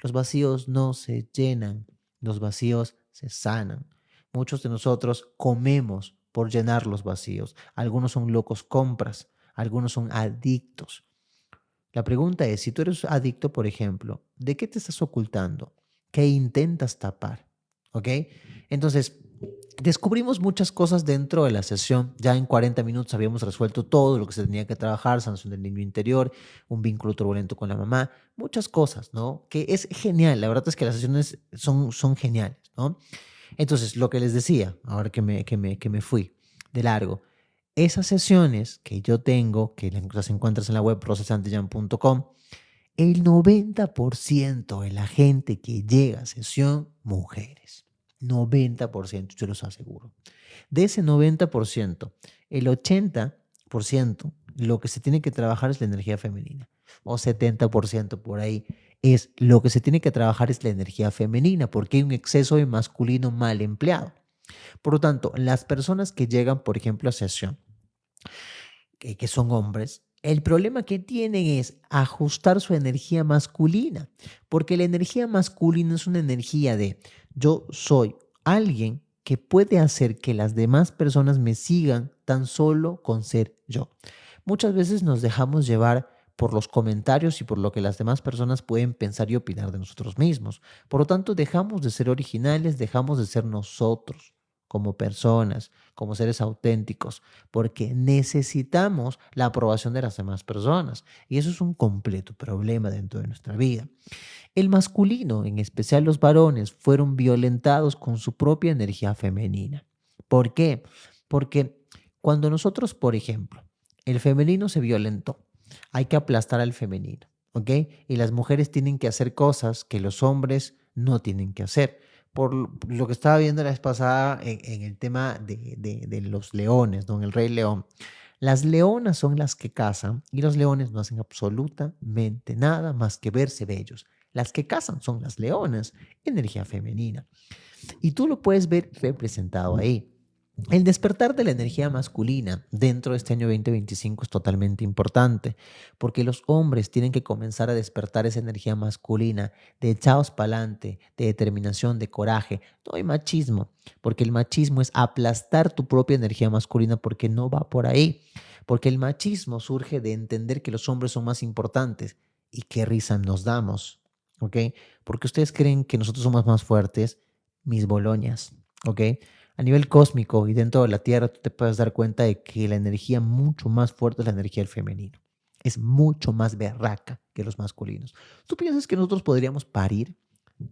Los vacíos no se llenan, los vacíos se sanan. Muchos de nosotros comemos por llenar los vacíos. Algunos son locos compras, algunos son adictos. La pregunta es, si tú eres adicto, por ejemplo, ¿de qué te estás ocultando? ¿Qué intentas tapar? ¿Ok? Entonces, Descubrimos muchas cosas dentro de la sesión. Ya en 40 minutos habíamos resuelto todo lo que se tenía que trabajar, sanación del niño interior, un vínculo turbulento con la mamá, muchas cosas, ¿no? Que es genial. La verdad es que las sesiones son geniales, ¿no? Entonces, lo que les decía, ahora que me fui de largo, esas sesiones que yo tengo, que las encuentras en la web rosasantillán.com, el 90% de la gente que llega a sesión, mujeres. 90%, yo los aseguro. De ese 90%, el 80%, lo que se tiene que trabajar es la energía femenina. O 70% por ahí es lo que se tiene que trabajar es la energía femenina, porque hay un exceso de masculino mal empleado. Por lo tanto, las personas que llegan, por ejemplo, a sesión, que son hombres, el problema que tienen es ajustar su energía masculina, porque la energía masculina es una energía de yo soy alguien que puede hacer que las demás personas me sigan tan solo con ser yo. Muchas veces nos dejamos llevar por los comentarios y por lo que las demás personas pueden pensar y opinar de nosotros mismos. Por lo tanto, dejamos de ser originales, dejamos de ser nosotros como personas, como seres auténticos, porque necesitamos la aprobación de las demás personas. Y eso es un completo problema dentro de nuestra vida. El masculino, en especial los varones, fueron violentados con su propia energía femenina. ¿Por qué? Porque cuando nosotros, por ejemplo, el femenino se violentó, hay que aplastar al femenino, ¿ok? Y las mujeres tienen que hacer cosas que los hombres no tienen que hacer. Por lo que estaba viendo la vez pasada en el tema de los leones, ¿no? En el Rey León. Las leonas son las que cazan y los leones no hacen absolutamente nada más que verse bellos. Las que cazan son las leonas, energía femenina. Y tú lo puedes ver representado ahí. El despertar de la energía masculina dentro de este año 2025 es totalmente importante, porque los hombres tienen que comenzar a despertar esa energía masculina de echados para adelante, de determinación, de coraje. No hay machismo, porque el machismo es aplastar tu propia energía masculina porque no va por ahí, porque el machismo surge de entender que los hombres son más importantes y qué risa nos damos, ¿ok? Porque ustedes creen que nosotros somos más fuertes, mis boloñas, ¿ok? A nivel cósmico y dentro de la Tierra, tú te puedes dar cuenta de que la energía mucho más fuerte es la energía del femenino. Es mucho más berraca que los masculinos. ¿Tú piensas que nosotros podríamos parir?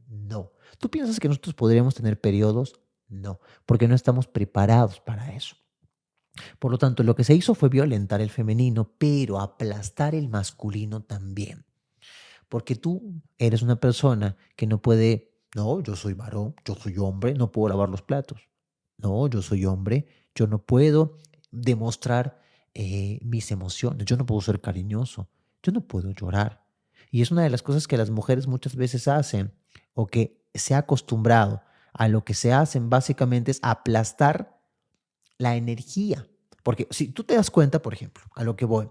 No. ¿Tú piensas que nosotros podríamos tener periodos? No, porque no estamos preparados para eso. Por lo tanto, lo que se hizo fue violentar el femenino, pero aplastar el masculino también. Porque tú eres una persona que no puede, no, yo soy varón, yo soy hombre, no puedo lavar los platos. No, yo soy hombre, yo no puedo demostrar mis emociones, yo no puedo ser cariñoso, yo no puedo llorar. Y es una de las cosas que las mujeres muchas veces hacen o que se ha acostumbrado a lo que se hacen básicamente es aplastar la energía. Porque si tú te das cuenta, por ejemplo, a lo que voy,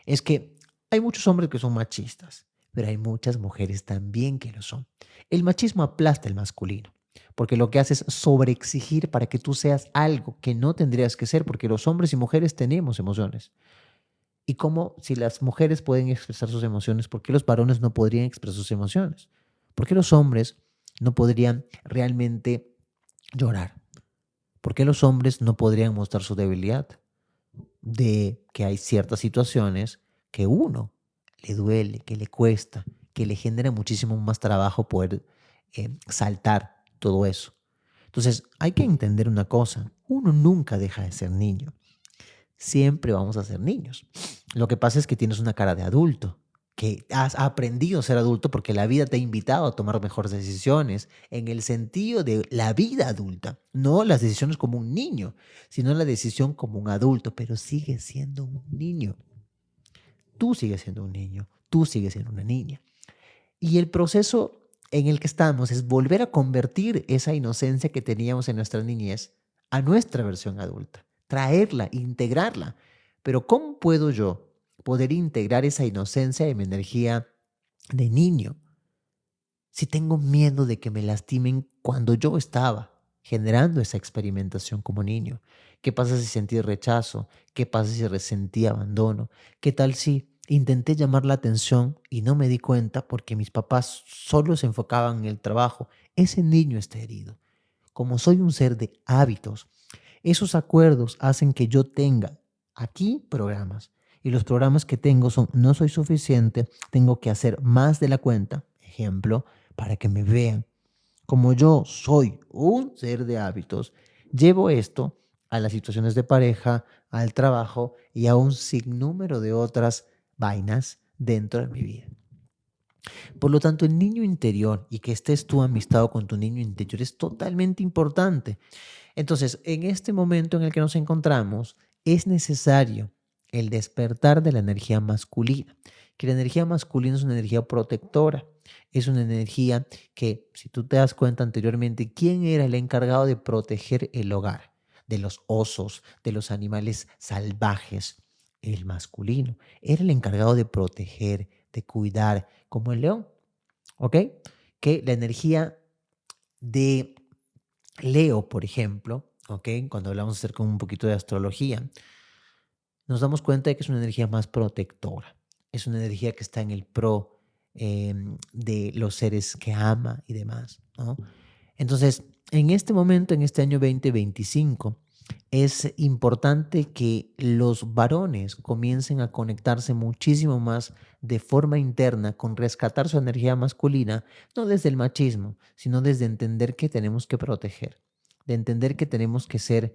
es que hay muchos hombres que son machistas, pero hay muchas mujeres también que lo son. El machismo aplasta el masculino, porque lo que hace es sobreexigir para que tú seas algo que no tendrías que ser, porque los hombres y mujeres tenemos emociones. Y como si las mujeres pueden expresar sus emociones, ¿por qué los varones no podrían expresar sus emociones? ¿Por qué los hombres no podrían realmente llorar? ¿Por qué los hombres no podrían mostrar su debilidad? De que hay ciertas situaciones que uno le duele, que le cuesta, que le genera muchísimo más trabajo poder saltar todo eso. Entonces, hay que entender una cosa, uno nunca deja de ser niño, siempre vamos a ser niños. Lo que pasa es que tienes una cara de adulto, que has aprendido a ser adulto porque la vida te ha invitado a tomar mejores decisiones en el sentido de la vida adulta, no las decisiones como un niño, sino la decisión como un adulto, pero sigues siendo un niño. Tú sigues siendo un niño, tú sigues siendo una niña. Y el proceso en el que estamos es volver a convertir esa inocencia que teníamos en nuestra niñez a nuestra versión adulta, traerla, integrarla. Pero ¿cómo puedo yo poder integrar esa inocencia de mi energía de niño si tengo miedo de que me lastimen cuando yo estaba generando esa experimentación como niño? ¿Qué pasa si sentí rechazo? ¿Qué pasa si resentí abandono? ¿Qué tal si intenté llamar la atención y no me di cuenta porque mis papás solo se enfocaban en el trabajo? Ese niño está herido. como soy un ser de hábitos, esos acuerdos hacen que yo tenga aquí programas. Y los programas que tengo son, no soy suficiente, tengo que hacer más de la cuenta, ejemplo, para que me vean. Como yo soy un ser de hábitos, llevo esto a las situaciones de pareja, al trabajo y a un sinnúmero de otras vainas dentro de mi vida. Por lo tanto, el niño interior y que estés tú amistado con tu niño interior es totalmente importante. Entonces, en este momento en el que nos encontramos, es necesario el despertar de la energía masculina, que la energía masculina es una energía protectora, es una energía que, si tú te das cuenta anteriormente, ¿quién era el encargado de proteger el hogar? De los osos, de los animales salvajes. El masculino era el encargado de proteger, de cuidar, como el león, ¿ok? Que la energía de Leo, por ejemplo, ¿ok? Cuando hablamos acerca un poquito de astrología, nos damos cuenta de que es una energía más protectora. Es una energía que está en el pro de los seres que ama y demás, ¿no? Entonces, en este momento, en este año 2025, es importante que los varones comiencen a conectarse muchísimo más de forma interna con rescatar su energía masculina, no desde el machismo, sino desde entender que tenemos que proteger, de entender que tenemos que ser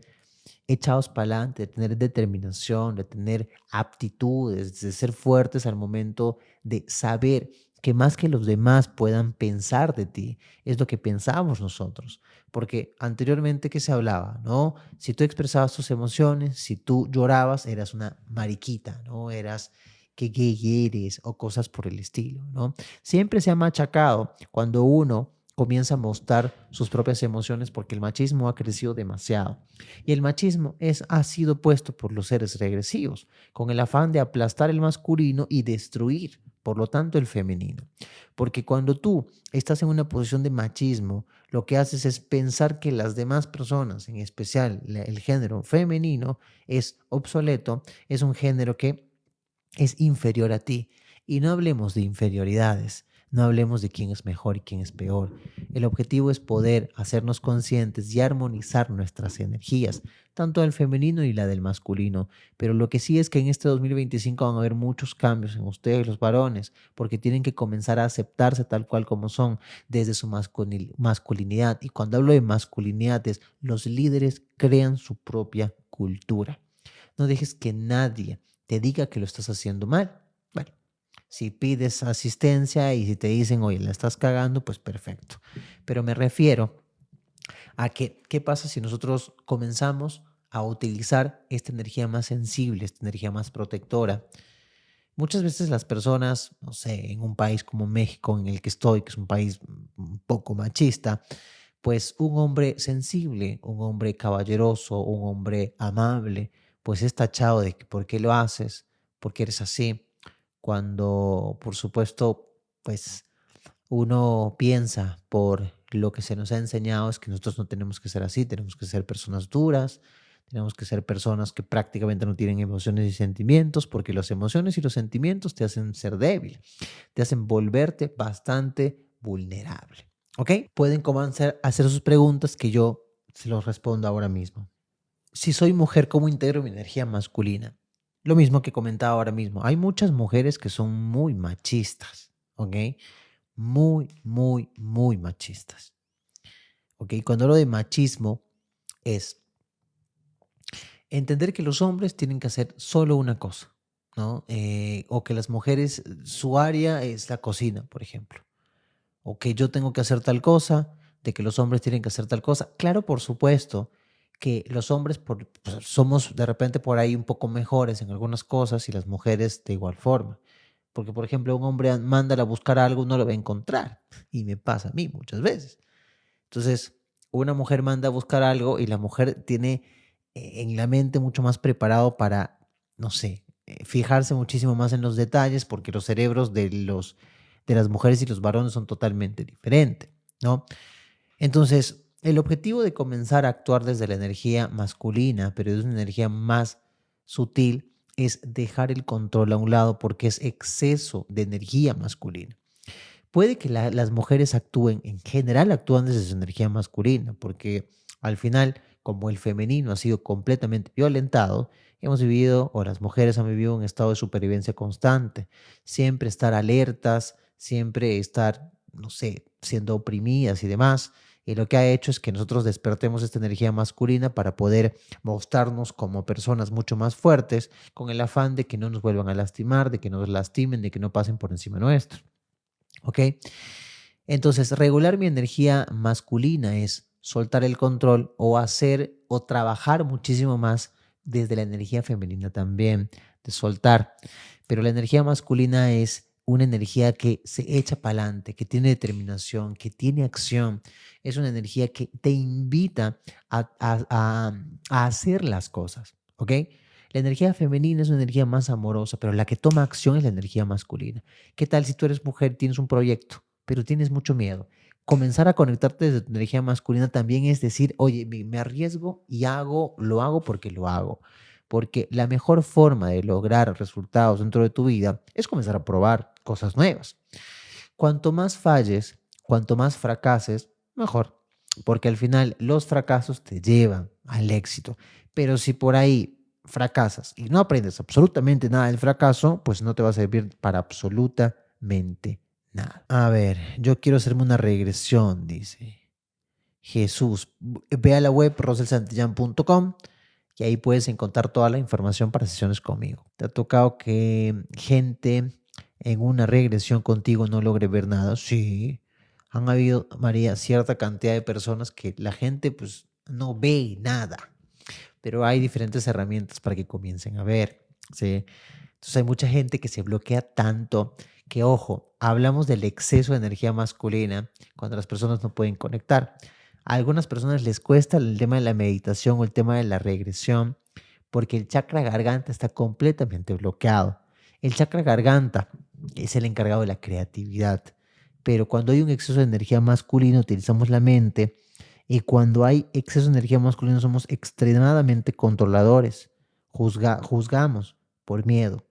echados para adelante, de tener determinación, de tener aptitudes, de ser fuertes al momento de saber que más que los demás puedan pensar de ti, es lo que pensamos nosotros. Porque anteriormente que se hablaba, ¿no? Si tú expresabas tus emociones, si tú llorabas, eras una mariquita, ¿no? Eras que gay eres o cosas por el estilo, ¿no? Siempre se ha machacado cuando uno comienza a mostrar sus propias emociones porque el machismo ha crecido demasiado. Y el machismo ha sido puesto por los seres regresivos, con el afán de aplastar el masculino y destruir, por lo tanto, el femenino. Porque cuando tú estás en una posición de machismo, lo que haces es pensar que las demás personas, en especial el género femenino, es obsoleto, es un género que es inferior a ti. Y no hablemos de inferioridades, no hablemos de quién es mejor y quién es peor. El objetivo es poder hacernos conscientes y armonizar nuestras energías, tanto del femenino y la del masculino. Pero lo que sí es que en este 2025 van a haber muchos cambios en ustedes, los varones, porque tienen que comenzar a aceptarse tal cual como son, desde su masculinidad. Y cuando hablo de masculinidad, es los líderes crean su propia cultura. No dejes que nadie te diga que lo estás haciendo mal. Bueno, si pides asistencia y si te dicen, oye, la estás cagando, pues perfecto. Pero me refiero a que, ¿qué pasa si nosotros comenzamos a utilizar esta energía más sensible, esta energía más protectora? Muchas veces las personas, no sé, en un país como México, en el que estoy, que es un país un poco machista, pues un hombre sensible, un hombre caballeroso, un hombre amable, pues es tachado de que por qué lo haces, por qué eres así, cuando por supuesto, pues uno piensa por lo que se nos ha enseñado es que nosotros no tenemos que ser así, tenemos que ser personas duras, tenemos que ser personas que prácticamente no tienen emociones y sentimientos, porque las emociones y los sentimientos te hacen ser débil, te hacen volverte bastante vulnerable. ¿Ok? Pueden comenzar a hacer sus preguntas que yo se los respondo ahora mismo. Si soy mujer, ¿cómo integro mi energía masculina? Lo mismo que comentaba ahora mismo. Hay muchas mujeres que son muy machistas, ¿ok? Muy, muy, muy machistas, ¿ok? Cuando hablo de machismo es entender que los hombres tienen que hacer solo una cosa, ¿no? O que las mujeres, su área es la cocina, por ejemplo. O que yo tengo que hacer tal cosa, de que los hombres tienen que hacer tal cosa. Claro, por supuesto que los hombres pues, somos de repente por ahí un poco mejores en algunas cosas y las mujeres de igual forma. Porque, por ejemplo, un hombre manda a buscar algo, no lo va a encontrar. Y me pasa a mí muchas veces. Entonces, una mujer manda a buscar algo y la mujer tiene en la mente mucho más preparado para, no sé, fijarse muchísimo más en los detalles porque los cerebros de las mujeres y los varones son totalmente diferentes, ¿no? Entonces, el objetivo de comenzar a actuar desde la energía masculina, pero es una energía más sutil, es dejar el control a un lado porque es exceso de energía masculina. puede que las mujeres actúen, en general actúan desde su energía masculina, porque al final, como el femenino ha sido completamente violentado, hemos vivido, o las mujeres han vivido un estado de supervivencia constante, siempre estar alertas, siempre estar, no sé, siendo oprimidas y demás. Y lo que ha hecho es que nosotros despertemos esta energía masculina para poder mostrarnos como personas mucho más fuertes, con el afán de que no nos vuelvan a lastimar, de que no nos lastimen, de que no pasen por encima nuestro. ¿Ok? Entonces, regular mi energía masculina es soltar el control o hacer o trabajar muchísimo más desde la energía femenina también, de soltar. Pero la energía masculina es una energía que se echa para adelante, que tiene determinación, que tiene acción. Es una energía que te invita a hacer las cosas, ¿ok? La energía femenina es una energía más amorosa, pero la que toma acción es la energía masculina. ¿Qué tal si tú eres mujer, tienes un proyecto, pero tienes mucho miedo? Comenzar a conectarte desde tu energía masculina también es decir, oye, me arriesgo y lo hago porque lo hago. Porque la mejor forma de lograr resultados dentro de tu vida es comenzar a probar cosas nuevas. Cuanto más falles, cuanto más fracases, mejor. Porque al final los fracasos te llevan al éxito. Pero si por ahí fracasas y no aprendes absolutamente nada del fracaso, pues no te va a servir para absolutamente nada. A ver, yo quiero hacerme una regresión, dice Jesús. Ve a la web roselsantillán.com y ahí puedes encontrar toda la información para sesiones conmigo. ¿Te ha tocado que gente en una regresión contigo no logre ver nada? Sí. Han habido, María, cierta cantidad de personas que la gente pues no ve nada, pero hay diferentes herramientas para que comiencen a ver, ¿sí? Entonces hay mucha gente que se bloquea tanto que, ojo, hablamos del exceso de energía masculina cuando las personas no pueden conectar. A algunas personas les cuesta el tema de la meditación o el tema de la regresión porque el chakra garganta está completamente bloqueado. El chakra garganta es el encargado de la creatividad, pero cuando hay un exceso de energía masculina utilizamos la mente y cuando hay exceso de energía masculina somos extremadamente controladores, juzgamos por miedo.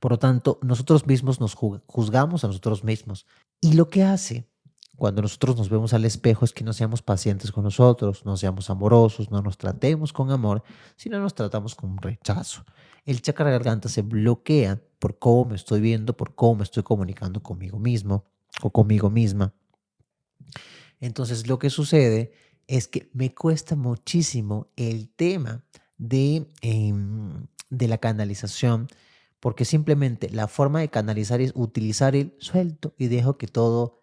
Por lo tanto, nosotros mismos nos juzgamos a nosotros mismos. Y lo que hace cuando nosotros nos vemos al espejo es que no seamos pacientes con nosotros, no seamos amorosos, no nos tratemos con amor, sino nos tratamos con rechazo. El chakra garganta se bloquea por cómo me estoy viendo, por cómo me estoy comunicando conmigo mismo o conmigo misma. Entonces, lo que sucede es que me cuesta muchísimo el tema de la canalización, porque simplemente la forma de canalizar es utilizar el suelto y dejo que todo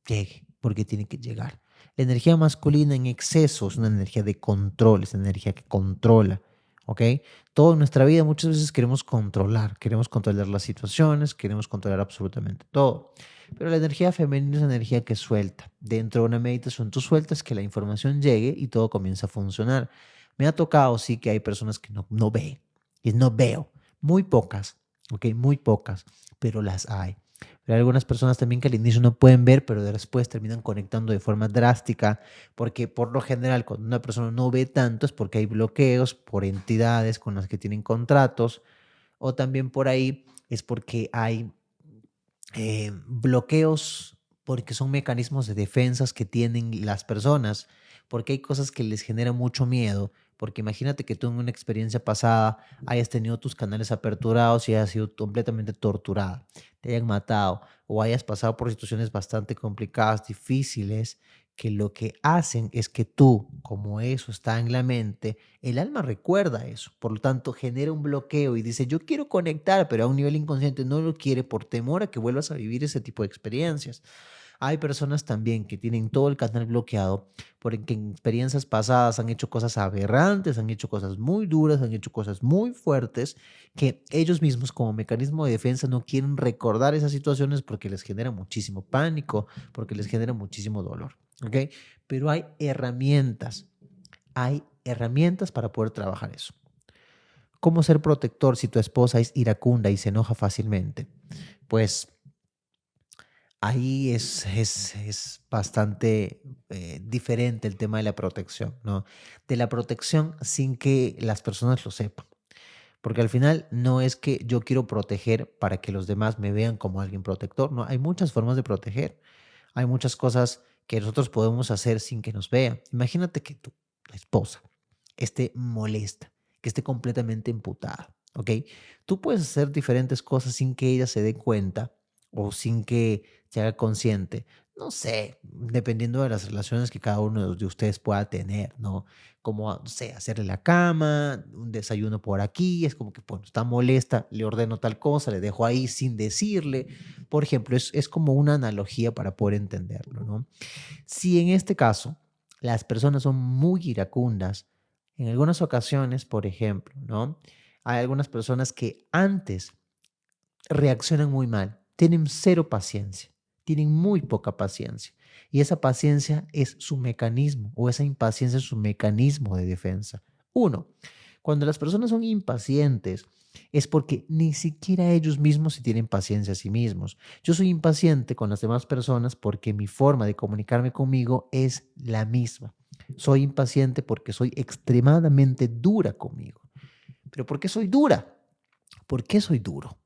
llegue, porque tiene que llegar. La energía masculina en exceso es una energía de control, es una energía que controla, ¿ok? Toda nuestra vida muchas veces queremos controlar las situaciones, queremos controlar absolutamente todo. Pero la energía femenina es una energía que suelta. Dentro de una meditación tú sueltas que la información llegue y todo comienza a funcionar. Me ha tocado, sí, que hay personas que no ven, y no veo, muy pocas, ¿ok? Muy pocas, pero las hay. Pero hay algunas personas también que al inicio no pueden ver, pero después terminan conectando de forma drástica, porque por lo general cuando una persona no ve tanto es porque hay bloqueos por entidades con las que tienen contratos, o también por ahí es porque hay bloqueos, porque son mecanismos de defensas que tienen las personas, porque hay cosas que les generan mucho miedo, porque imagínate que tú en una experiencia pasada hayas tenido tus canales aperturados y hayas sido completamente torturada, te hayan matado o hayas pasado por situaciones bastante complicadas, difíciles, que lo que hacen es que tú, como eso está en la mente, el alma recuerda eso, por lo tanto genera un bloqueo y dice, yo quiero conectar, pero a un nivel inconsciente no lo quiere por temor a que vuelvas a vivir ese tipo de experiencias. Hay personas también que tienen todo el canal bloqueado porque en experiencias pasadas han hecho cosas aberrantes, han hecho cosas muy duras, han hecho cosas muy fuertes que ellos mismos como mecanismo de defensa no quieren recordar esas situaciones porque les genera muchísimo pánico, porque les genera muchísimo dolor. ¿Ok? Pero hay herramientas para poder trabajar eso. ¿Cómo ser protector si tu esposa es iracunda y se enoja fácilmente? Pues ahí es bastante diferente el tema de la protección, ¿no? De la protección sin que las personas lo sepan. Porque al final no es que yo quiero proteger para que los demás me vean como alguien protector, no, hay muchas formas de proteger, hay muchas cosas que nosotros podemos hacer sin que nos vean. Imagínate que tu esposa esté molesta, que esté completamente emputada, ¿ok? Tú puedes hacer diferentes cosas sin que ella se dé cuenta o sin que se haga consciente. No sé, dependiendo de las relaciones que cada uno de ustedes pueda tener, ¿no? Como, no sé, hacerle la cama, un desayuno por aquí, es como que, bueno, está molesta, le ordeno tal cosa, le dejo ahí sin decirle. Por ejemplo, es como una analogía para poder entenderlo, ¿no? Si en este caso las personas son muy iracundas, en algunas ocasiones, por ejemplo, ¿no? Hay algunas personas que antes reaccionan muy mal, tienen cero paciencia, tienen muy poca paciencia. Y esa paciencia es su mecanismo, o esa impaciencia es su mecanismo de defensa. Uno, cuando las personas son impacientes, es porque ni siquiera ellos mismos se tienen paciencia a sí mismos. Yo soy impaciente con las demás personas porque mi forma de comunicarme conmigo es la misma. Soy impaciente porque soy extremadamente dura conmigo. ¿Pero por qué soy dura? ¿Por qué soy duro?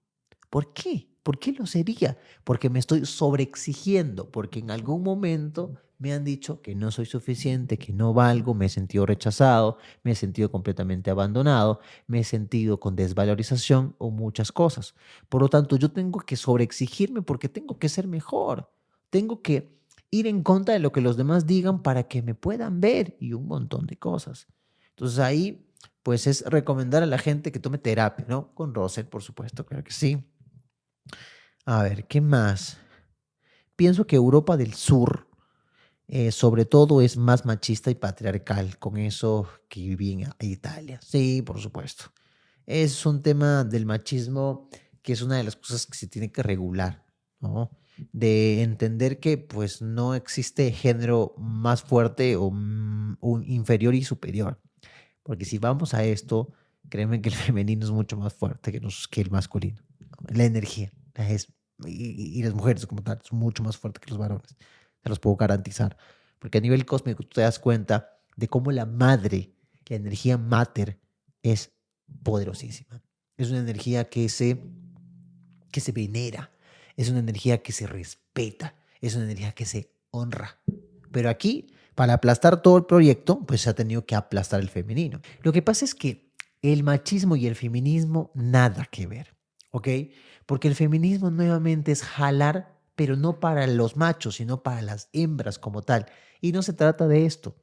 ¿Por qué? ¿Por qué lo sería? Porque me estoy sobreexigiendo, porque en algún momento me han dicho que no soy suficiente, que no valgo, me he sentido rechazado, me he sentido completamente abandonado, me he sentido con desvalorización o muchas cosas. Por lo tanto, yo tengo que sobreexigirme porque tengo que ser mejor. Tengo que ir en contra de lo que los demás digan para que me puedan ver y un montón de cosas. Entonces ahí, pues es recomendar a la gente que tome terapia, ¿no? Con Russell, por supuesto, claro que sí. A ver, ¿qué más? Pienso que Europa del Sur, sobre todo, es más machista y patriarcal, con eso que viví en Italia. Sí, por supuesto. Es un tema del machismo que es una de las cosas que se tiene que regular, ¿no? De entender que pues no existe género más fuerte o un inferior y superior. Porque si vamos a esto, créeme que el femenino es mucho más fuerte que el masculino. La energía y las mujeres como tal son mucho más fuertes que los varones. Se los puedo garantizar. Porque a nivel cósmico tú te das cuenta de cómo la madre, la energía mater, es poderosísima. Es una energía que se venera. Es una energía que se respeta. Es una energía que se honra. Pero aquí, para aplastar todo el proyecto, pues se ha tenido que aplastar el femenino. Lo que pasa es que el machismo y el feminismo nada que ver, ¿ok? Porque el feminismo nuevamente es jalar, pero no para los machos, sino para las hembras como tal. Y no se trata de esto.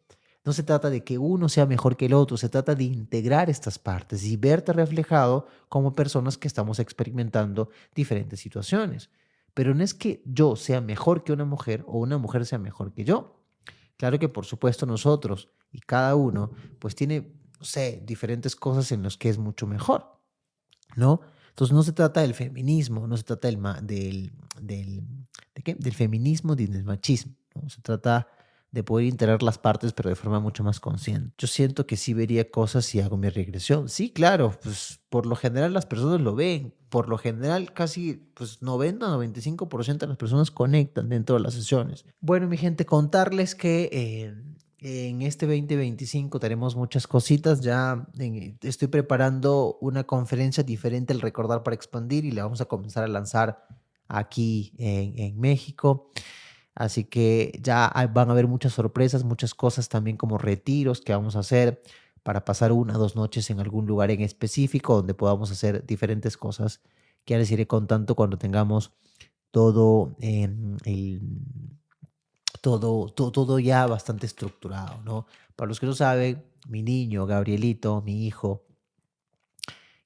No se trata de que uno sea mejor que el otro, se trata de integrar estas partes y verte reflejado como personas que estamos experimentando diferentes situaciones. Pero no es que yo sea mejor que una mujer o una mujer sea mejor que yo. Claro que por supuesto nosotros y cada uno pues tiene, no sé, diferentes cosas en las que es mucho mejor, ¿no? Entonces no se trata del feminismo, no se trata del, ¿de qué? Del feminismo ni del machismo, ¿no? Se trata de poder integrar las partes, pero de forma mucho más consciente. Yo siento que sí vería cosas si hago mi regresión. Sí, claro, pues por lo general las personas lo ven. Por lo general casi pues 90-95% de las personas conectan dentro de las sesiones. Bueno, mi gente, contarles que en este 2025 tenemos muchas cositas. Ya estoy preparando una conferencia diferente, el Recordar para Expandir, y la vamos a comenzar a lanzar aquí en México. Así que ya van a haber muchas sorpresas, muchas cosas también como retiros que vamos a hacer para pasar 1 o 2 noches en algún lugar en específico donde podamos hacer diferentes cosas que ya les iré contando cuando tengamos todo, todo ya bastante estructurado, ¿no? Para los que no saben, mi niño, Gabrielito, mi hijo,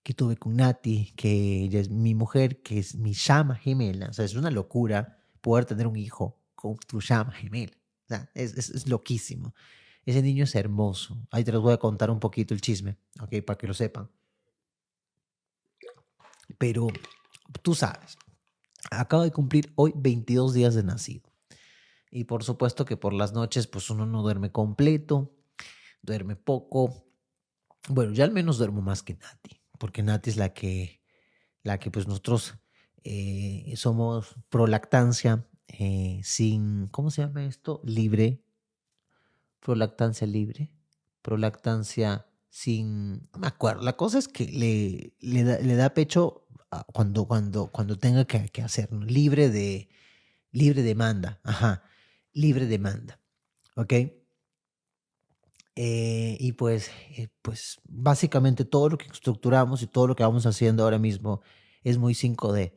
que tuve con Nati, que ella es mi mujer, que es mi llama gemela. O sea, es una locura poder tener un hijo con tu llama gemela. O sea, es loquísimo. Ese niño es hermoso. Ahí te los voy a contar un poquito el chisme, ¿ok? Para que lo sepan. Pero tú sabes, acabo de cumplir hoy 22 días de nacido. Y por supuesto que por las noches, pues uno no duerme completo, duerme poco. Bueno, ya al menos duermo más que Nati, porque Nati es la que pues nosotros somos prolactancia sin, ¿cómo se llama esto? Libre, prolactancia libre, prolactancia no me acuerdo. La cosa es que le da pecho cuando tenga que hacer, ¿no? Libre demanda, ajá, libre demanda, ¿ok? Y pues básicamente todo lo que estructuramos y todo lo que vamos haciendo ahora mismo es muy 5D.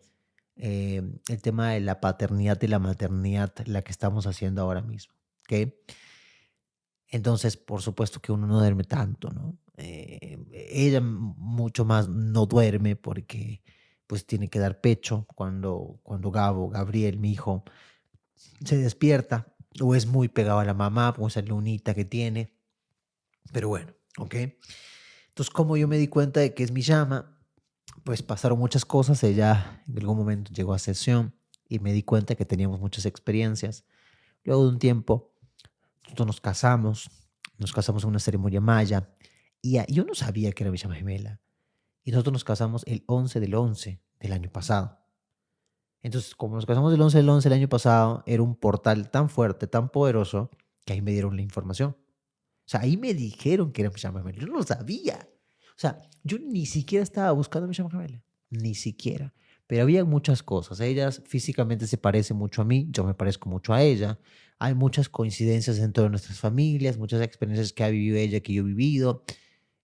El tema de la paternidad y la maternidad, la que estamos haciendo ahora mismo, ¿ok? Entonces, por supuesto que uno no duerme tanto, ¿no? Ella mucho más no duerme porque pues tiene que dar pecho cuando Gabriel, mi hijo, se despierta o es muy pegado a la mamá, con esa lunita que tiene. Pero bueno, ¿ok? Entonces, como yo me di cuenta de que es mi llama, pues pasaron muchas cosas. Ella en algún momento llegó a sesión y me di cuenta que teníamos muchas experiencias. Luego de un tiempo, nosotros nos casamos en una ceremonia maya y yo no sabía que era mi llama gemela. Y nosotros nos casamos el 11 del 11 del año pasado. Entonces, como nos casamos el 11 del 11 del año pasado, era un portal tan fuerte, tan poderoso, que ahí me dieron la información. O sea, ahí me dijeron que era mi llama gemela. Yo no lo sabía. O sea, yo ni siquiera estaba buscando a mi llama gemela. Ni siquiera. Pero había muchas cosas. Ellas físicamente se parecen mucho a mí. Yo me parezco mucho a ella. Hay muchas coincidencias dentro de nuestras familias, muchas experiencias que ha vivido ella que yo he vivido.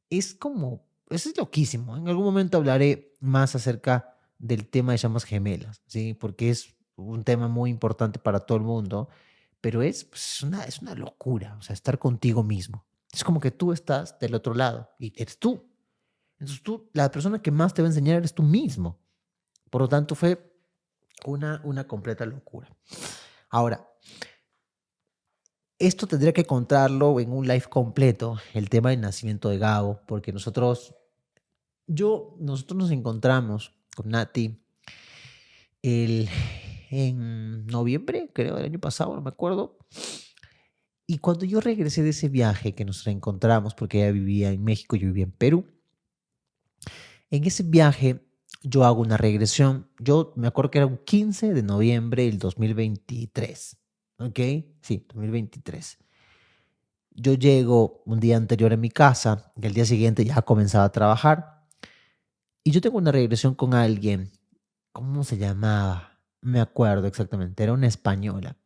Es como, eso es loquísimo. En algún momento hablaré más acerca del tema de llamas gemelas, ¿sí? Porque es un tema muy importante para todo el mundo, pero es una locura, o sea, estar contigo mismo. Es como que tú estás del otro lado y eres tú. Entonces tú, la persona que más te va a enseñar eres tú mismo. Por lo tanto, fue una completa locura. Ahora, esto tendría que contarlo en un live completo, el tema del nacimiento de Gabo, porque nosotros nos encontramos con Nati el, en noviembre, creo, del año pasado, no me acuerdo. Y cuando yo regresé de ese viaje que nos reencontramos, porque ella vivía en México, yo vivía en Perú, en ese viaje yo hago una regresión. Yo me acuerdo que era un 15 de noviembre del 2023. ¿Ok? Sí, 2023. Yo llego un día anterior a mi casa y al día siguiente ya comenzaba a trabajar. Y yo tengo una regresión con alguien. ¿Cómo se llamaba? Me acuerdo exactamente. Era una española.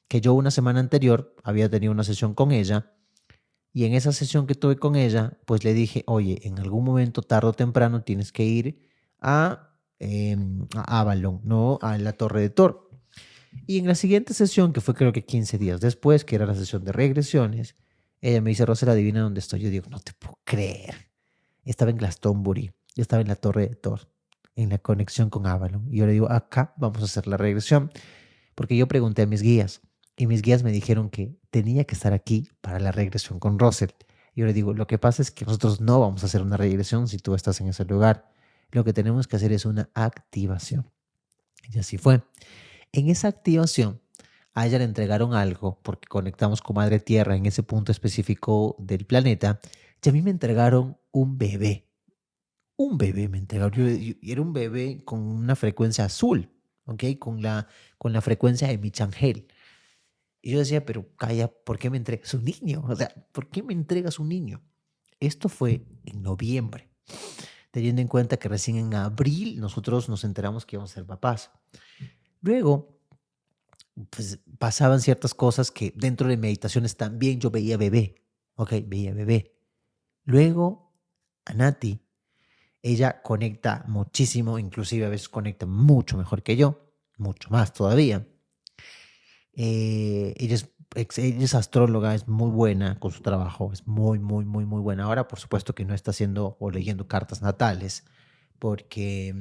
Que yo una semana anterior había tenido una sesión con ella. Y en esa sesión que tuve con ella, pues le dije, oye, en algún momento, tarde o temprano, tienes que ir a Avalon, ¿no? A la Torre de Thor. Y en la siguiente sesión, que fue creo que 15 días después, que era la sesión de regresiones, ella me dice, Rosela, adivina dónde estoy. Yo digo, no te puedo creer. Estaba en Glastonbury, yo estaba en la Torre de Thor, en la conexión con Avalon. Y yo le digo, acá vamos a hacer la regresión, porque yo pregunté a mis guías y mis guías me dijeron que tenía que estar aquí para la regresión con Russell. Y yo le digo, lo que pasa es que nosotros no vamos a hacer una regresión si tú estás en ese lugar. Lo que tenemos que hacer es una activación. Y así fue. En esa activación, a ella le entregaron algo, porque conectamos con Madre Tierra en ese punto específico del planeta, y a mí me entregaron un bebé. Un bebé me entregaron. Y era un bebé con una frecuencia azul, ¿ok? Con la frecuencia de Michangel. Y yo decía, pero calla, ¿por qué me entregas un niño? O sea, ¿por qué me entregas un niño? Esto fue en noviembre, teniendo en cuenta que recién en abril nosotros nos enteramos que íbamos a ser papás. Luego, pues pasaban ciertas cosas que dentro de meditaciones también yo veía bebé, ok, veía bebé. Luego, a Nati, ella conecta muchísimo, inclusive a veces conecta mucho mejor que yo, mucho más todavía. Ella es astróloga, es muy buena con su trabajo, es muy, muy, muy, muy buena. Ahora, por supuesto que no está haciendo o leyendo cartas natales, porque,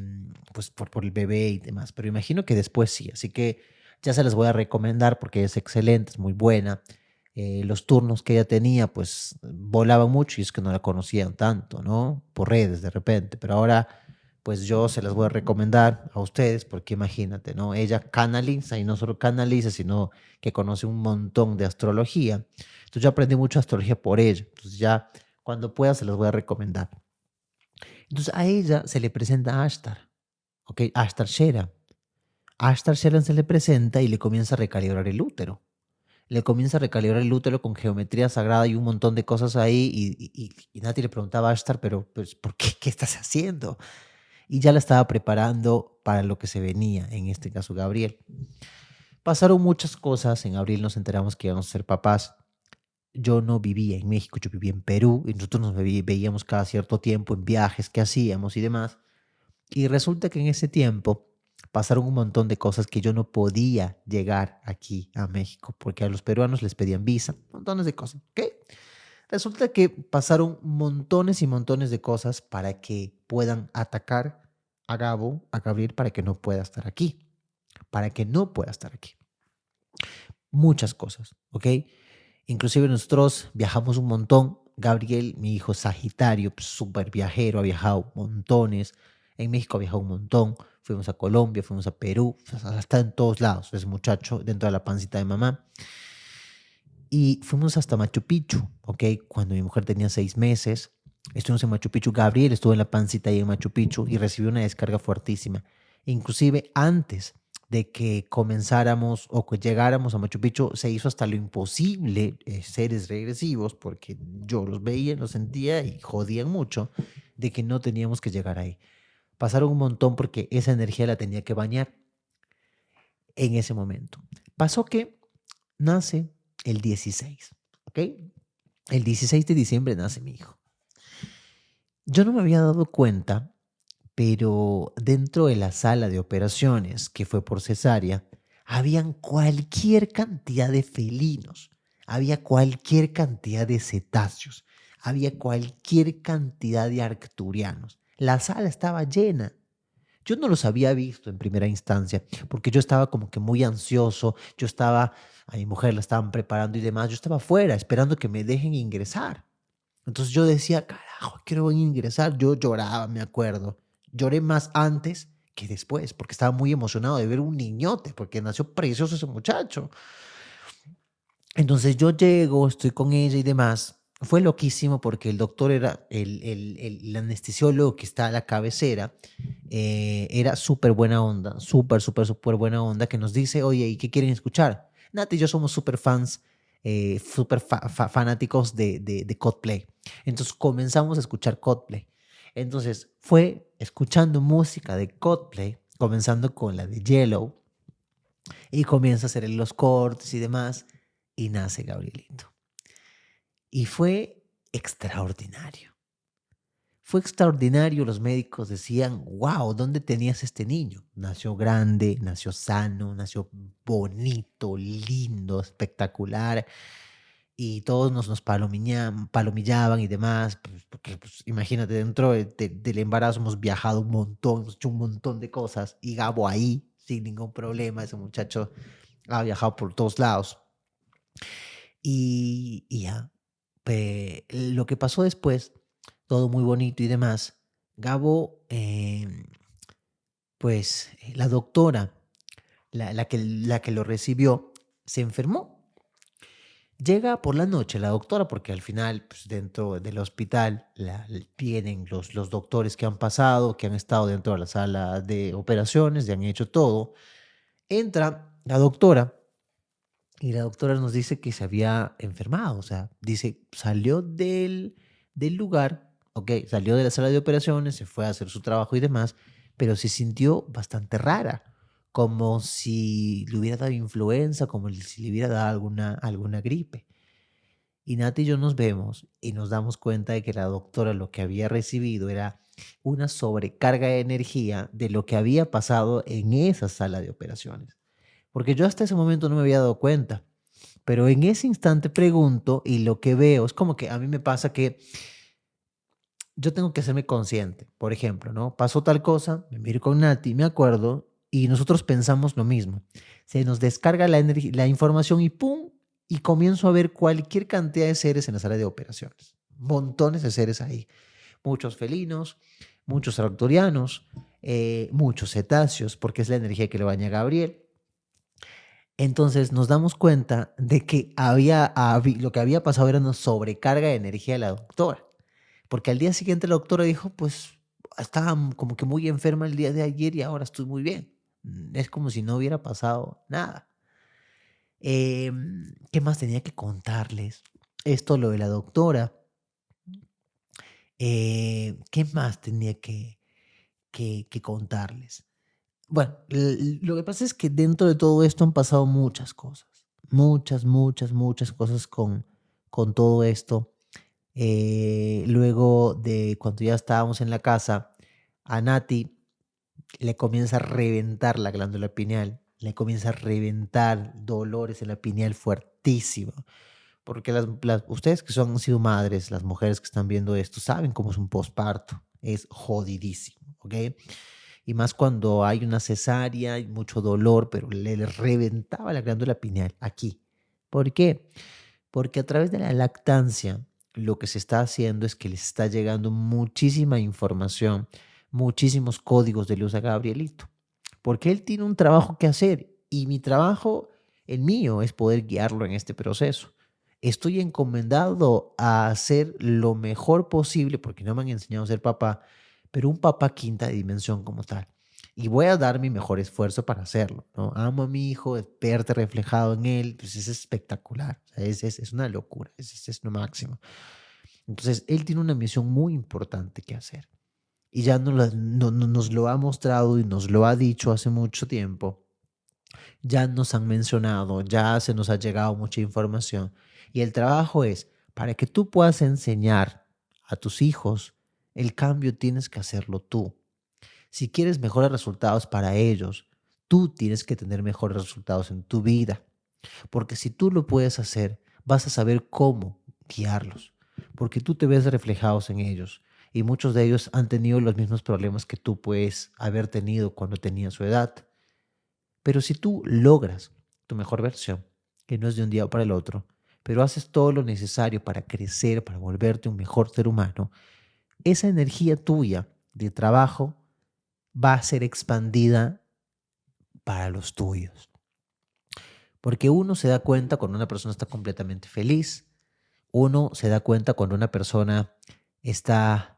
pues, por el bebé y demás, pero imagino que después sí, así que ya se las voy a recomendar porque es excelente, es muy buena. Los turnos que ella tenía, pues, volaban mucho y es que no la conocían tanto, ¿no? Por redes de repente, pero ahora pues yo se las voy a recomendar a ustedes porque imagínate, ¿no? Ella canaliza y no solo canaliza, sino que conoce un montón de astrología. Entonces yo aprendí mucho astrología por ella. Entonces ya cuando pueda se las voy a recomendar. Entonces a ella se le presenta a Ashtar, ¿ok? Ashtar Shera. Ashtar Shera se le presenta y le comienza a recalibrar el útero. le comienza a recalibrar el útero con geometría sagrada y un montón de cosas ahí. Y Nati le preguntaba a Ashtar, pero pues, ¿por qué? ¿Qué estás haciendo? Y ya la estaba preparando para lo que se venía, en este caso Gabriel. Pasaron muchas cosas, en abril nos enteramos que íbamos a ser papás. Yo no vivía en México, yo vivía en Perú y nosotros nos veíamos cada cierto tiempo en viajes que hacíamos y demás. Y resulta que en ese tiempo pasaron un montón de cosas que yo no podía llegar aquí a México porque a los peruanos les pedían visa, montones de cosas, ¿ok? Resulta que pasaron montones y montones de cosas para que puedan atacar a Gabo, a Gabriel, para que no pueda estar aquí, para que no pueda estar aquí. Muchas cosas, ¿ok? Inclusive nosotros viajamos un montón. Gabriel, mi hijo Sagitario, pues, súper viajero, ha viajado montones. En México ha viajado un montón. Fuimos a Colombia, fuimos a Perú, está en todos lados, ese muchacho dentro de la pancita de mamá. Y fuimos hasta Machu Picchu, ¿ok? Cuando mi mujer tenía 6 meses. Estuvimos en Machu Picchu. Gabriel estuvo en la pancita ahí en Machu Picchu y recibió una descarga fuertísima. Inclusive antes de que comenzáramos o que llegáramos a Machu Picchu, se hizo hasta lo imposible, seres regresivos, porque yo los veía, los sentía y jodían mucho, de que no teníamos que llegar ahí. Pasaron un montón porque esa energía la tenía que bañar en ese momento. Pasó que nace el 16, ¿ok? El 16 de diciembre nace mi hijo. Yo no me había dado cuenta, pero dentro de la sala de operaciones, que fue por cesárea, habían cualquier cantidad de felinos, había cualquier cantidad de cetáceos, había cualquier cantidad de arcturianos. La sala estaba llena. Yo no los había visto en primera instancia, porque yo estaba como que muy ansioso, a mi mujer la estaban preparando y demás, yo estaba afuera esperando que me dejen ingresar. Entonces yo decía, carajo, quiero ingresar. Yo lloraba, me acuerdo. Lloré más antes que después, porque estaba muy emocionado de ver un niñote, porque nació precioso ese muchacho. Entonces yo llego, estoy con ella y demás. Fue loquísimo porque el doctor era el anestesiólogo que está a la cabecera, era súper buena onda, súper buena onda, que nos dice, oye, ¿y qué quieren escuchar? Nati y yo somos súper fans, súper fanáticos de Coldplay. Entonces comenzamos a escuchar Coldplay. Entonces fue escuchando música de Coldplay, comenzando con la de Yellow, y comienza a hacer los cortes y demás, y nace Gabrielito. Y fue extraordinario. Fue extraordinario, los médicos decían, wow, ¿dónde tenías este niño? Nació grande, nació sano, nació bonito, lindo, espectacular, y todos nos palomillaban y demás, pues, porque pues, imagínate, dentro del embarazo hemos viajado un montón, hemos hecho un montón de cosas, y Gabo ahí, sin ningún problema, ese muchacho ha viajado por todos lados. Y ya, lo que pasó después, todo muy bonito y demás, Gabo, pues la doctora, la que lo recibió, se enfermó. Llega por la noche la doctora, porque al final, pues, dentro del hospital tienen los doctores que han pasado, que han estado dentro de la sala de operaciones, ya han hecho todo. Entra la doctora y la doctora nos dice que se había enfermado, o sea, dice, salió del lugar, ok, salió de la sala de operaciones, se fue a hacer su trabajo y demás, pero se sintió bastante rara, como si le hubiera dado influenza, como si le hubiera dado alguna gripe. Y Nati y yo nos vemos y nos damos cuenta de que la doctora lo que había recibido era una sobrecarga de energía de lo que había pasado en esa sala de operaciones. Porque yo hasta ese momento no me había dado cuenta. Pero en ese instante pregunto y lo que veo es como que a mí me pasa que yo tengo que hacerme consciente. Por ejemplo, ¿no? Pasó tal cosa, me miro con Nati, me acuerdo y nosotros pensamos lo mismo. Se nos descarga la información y ¡pum! Y comienzo a ver cualquier cantidad de seres en la sala de operaciones. Montones de seres ahí. Muchos felinos, muchos arcturianos, muchos cetáceos, porque es la energía que le baña a Gabriel. Entonces nos damos cuenta de que lo que había pasado era una sobrecarga de energía de la doctora, porque al día siguiente la doctora dijo, pues estaba como que muy enferma el día de ayer y ahora estoy muy bien. Es como si no hubiera pasado nada. ¿Qué más tenía que contarles? Esto, lo de la doctora. ¿Qué más tenía que contarles? Bueno, lo que pasa es que dentro de todo esto han pasado muchas cosas. Muchas, muchas, muchas cosas con todo esto. Luego de cuando ya estábamos en la casa, a Nati le comienza a reventar la glándula pineal, le comienza a reventar dolores en la pineal fuertísimo. Porque ustedes que han sido madres, las mujeres que están viendo esto, saben cómo es un posparto. Es jodidísimo, ¿ok? Y más cuando hay una cesárea, hay mucho dolor, pero le reventaba la glándula pineal aquí. ¿Por qué? Porque a través de la lactancia, lo que se está haciendo es que les está llegando muchísima información, muchísimos códigos de luz a Gabrielito. Porque él tiene un trabajo que hacer y mi trabajo, el mío, es poder guiarlo en este proceso. Estoy encomendado a hacer lo mejor posible, porque no me han enseñado a ser papá, pero un papá quinta dimensión como tal. Y voy a dar mi mejor esfuerzo para hacerlo, ¿no? Amo a mi hijo, verte reflejado en él, pues es espectacular, o sea, es una locura, es lo máximo. Entonces, él tiene una misión muy importante que hacer. Y ya nos lo ha mostrado y nos lo ha dicho hace mucho tiempo. Ya nos han mencionado, ya se nos ha llegado mucha información. Y el trabajo es, para que tú puedas enseñar a tus hijos, el cambio tienes que hacerlo tú. Si quieres mejores resultados para ellos, tú tienes que tener mejores resultados en tu vida. Porque si tú lo puedes hacer, vas a saber cómo guiarlos. Porque tú te ves reflejados en ellos. Y muchos de ellos han tenido los mismos problemas que tú puedes haber tenido cuando tenías su edad. Pero si tú logras tu mejor versión, que no es de un día para el otro, pero haces todo lo necesario para crecer, para volverte un mejor ser humano, esa energía tuya de trabajo va a ser expandida para los tuyos. Porque uno se da cuenta cuando una persona está completamente feliz, uno se da cuenta cuando una persona está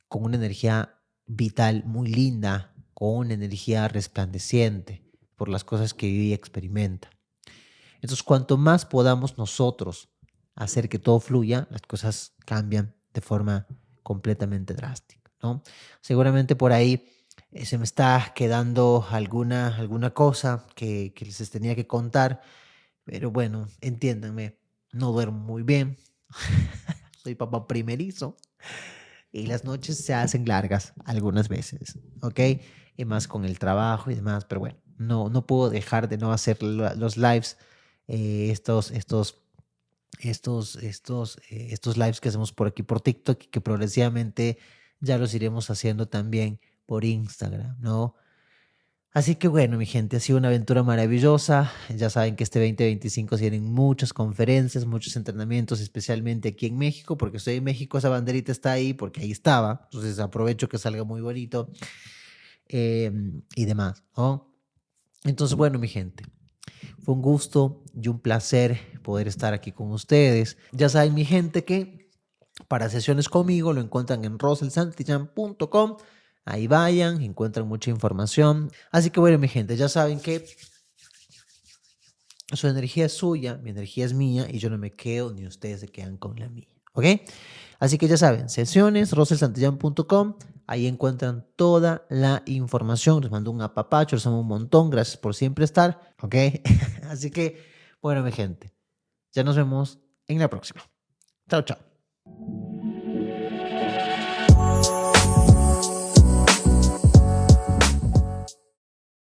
con una energía vital muy linda, con una energía resplandeciente por las cosas que vive y experimenta. Entonces, cuanto más podamos nosotros hacer que todo fluya, las cosas cambian de forma completamente drástica, ¿no? Seguramente por ahí se me está quedando alguna cosa que les tenía que contar, pero bueno, entiéndanme, no duermo muy bien, soy papá primerizo y las noches se hacen largas algunas veces, ¿ok? Y más con el trabajo y demás, pero bueno, no puedo dejar de no hacer los lives, estos lives que hacemos por aquí por TikTok y que progresivamente ya los iremos haciendo también por Instagram, ¿no? Así que bueno, mi gente, ha sido una aventura maravillosa. Ya saben que este 2025 tienen muchas conferencias, muchos entrenamientos, especialmente aquí en México, porque estoy en México, esa banderita está ahí porque ahí estaba. Entonces aprovecho que salga muy bonito eh, y demás, ¿no? Entonces, bueno, mi gente, fue un gusto y un placer poder estar aquí con ustedes. Ya saben, mi gente, que para sesiones conmigo lo encuentran en roselsantillán.com. Ahí vayan, encuentran mucha información. Así que bueno, mi gente, ya saben que su energía es suya, mi energía es mía y yo no me quedo ni ustedes se quedan con la mía. ¿Ok? Así que ya saben, sesiones, roselsantillán.com. Ahí encuentran toda la información. Les mando un apapacho, les amo un montón. Gracias por siempre estar. ¿Ok? Así que, bueno, mi gente, ya nos vemos en la próxima. Chao, chao.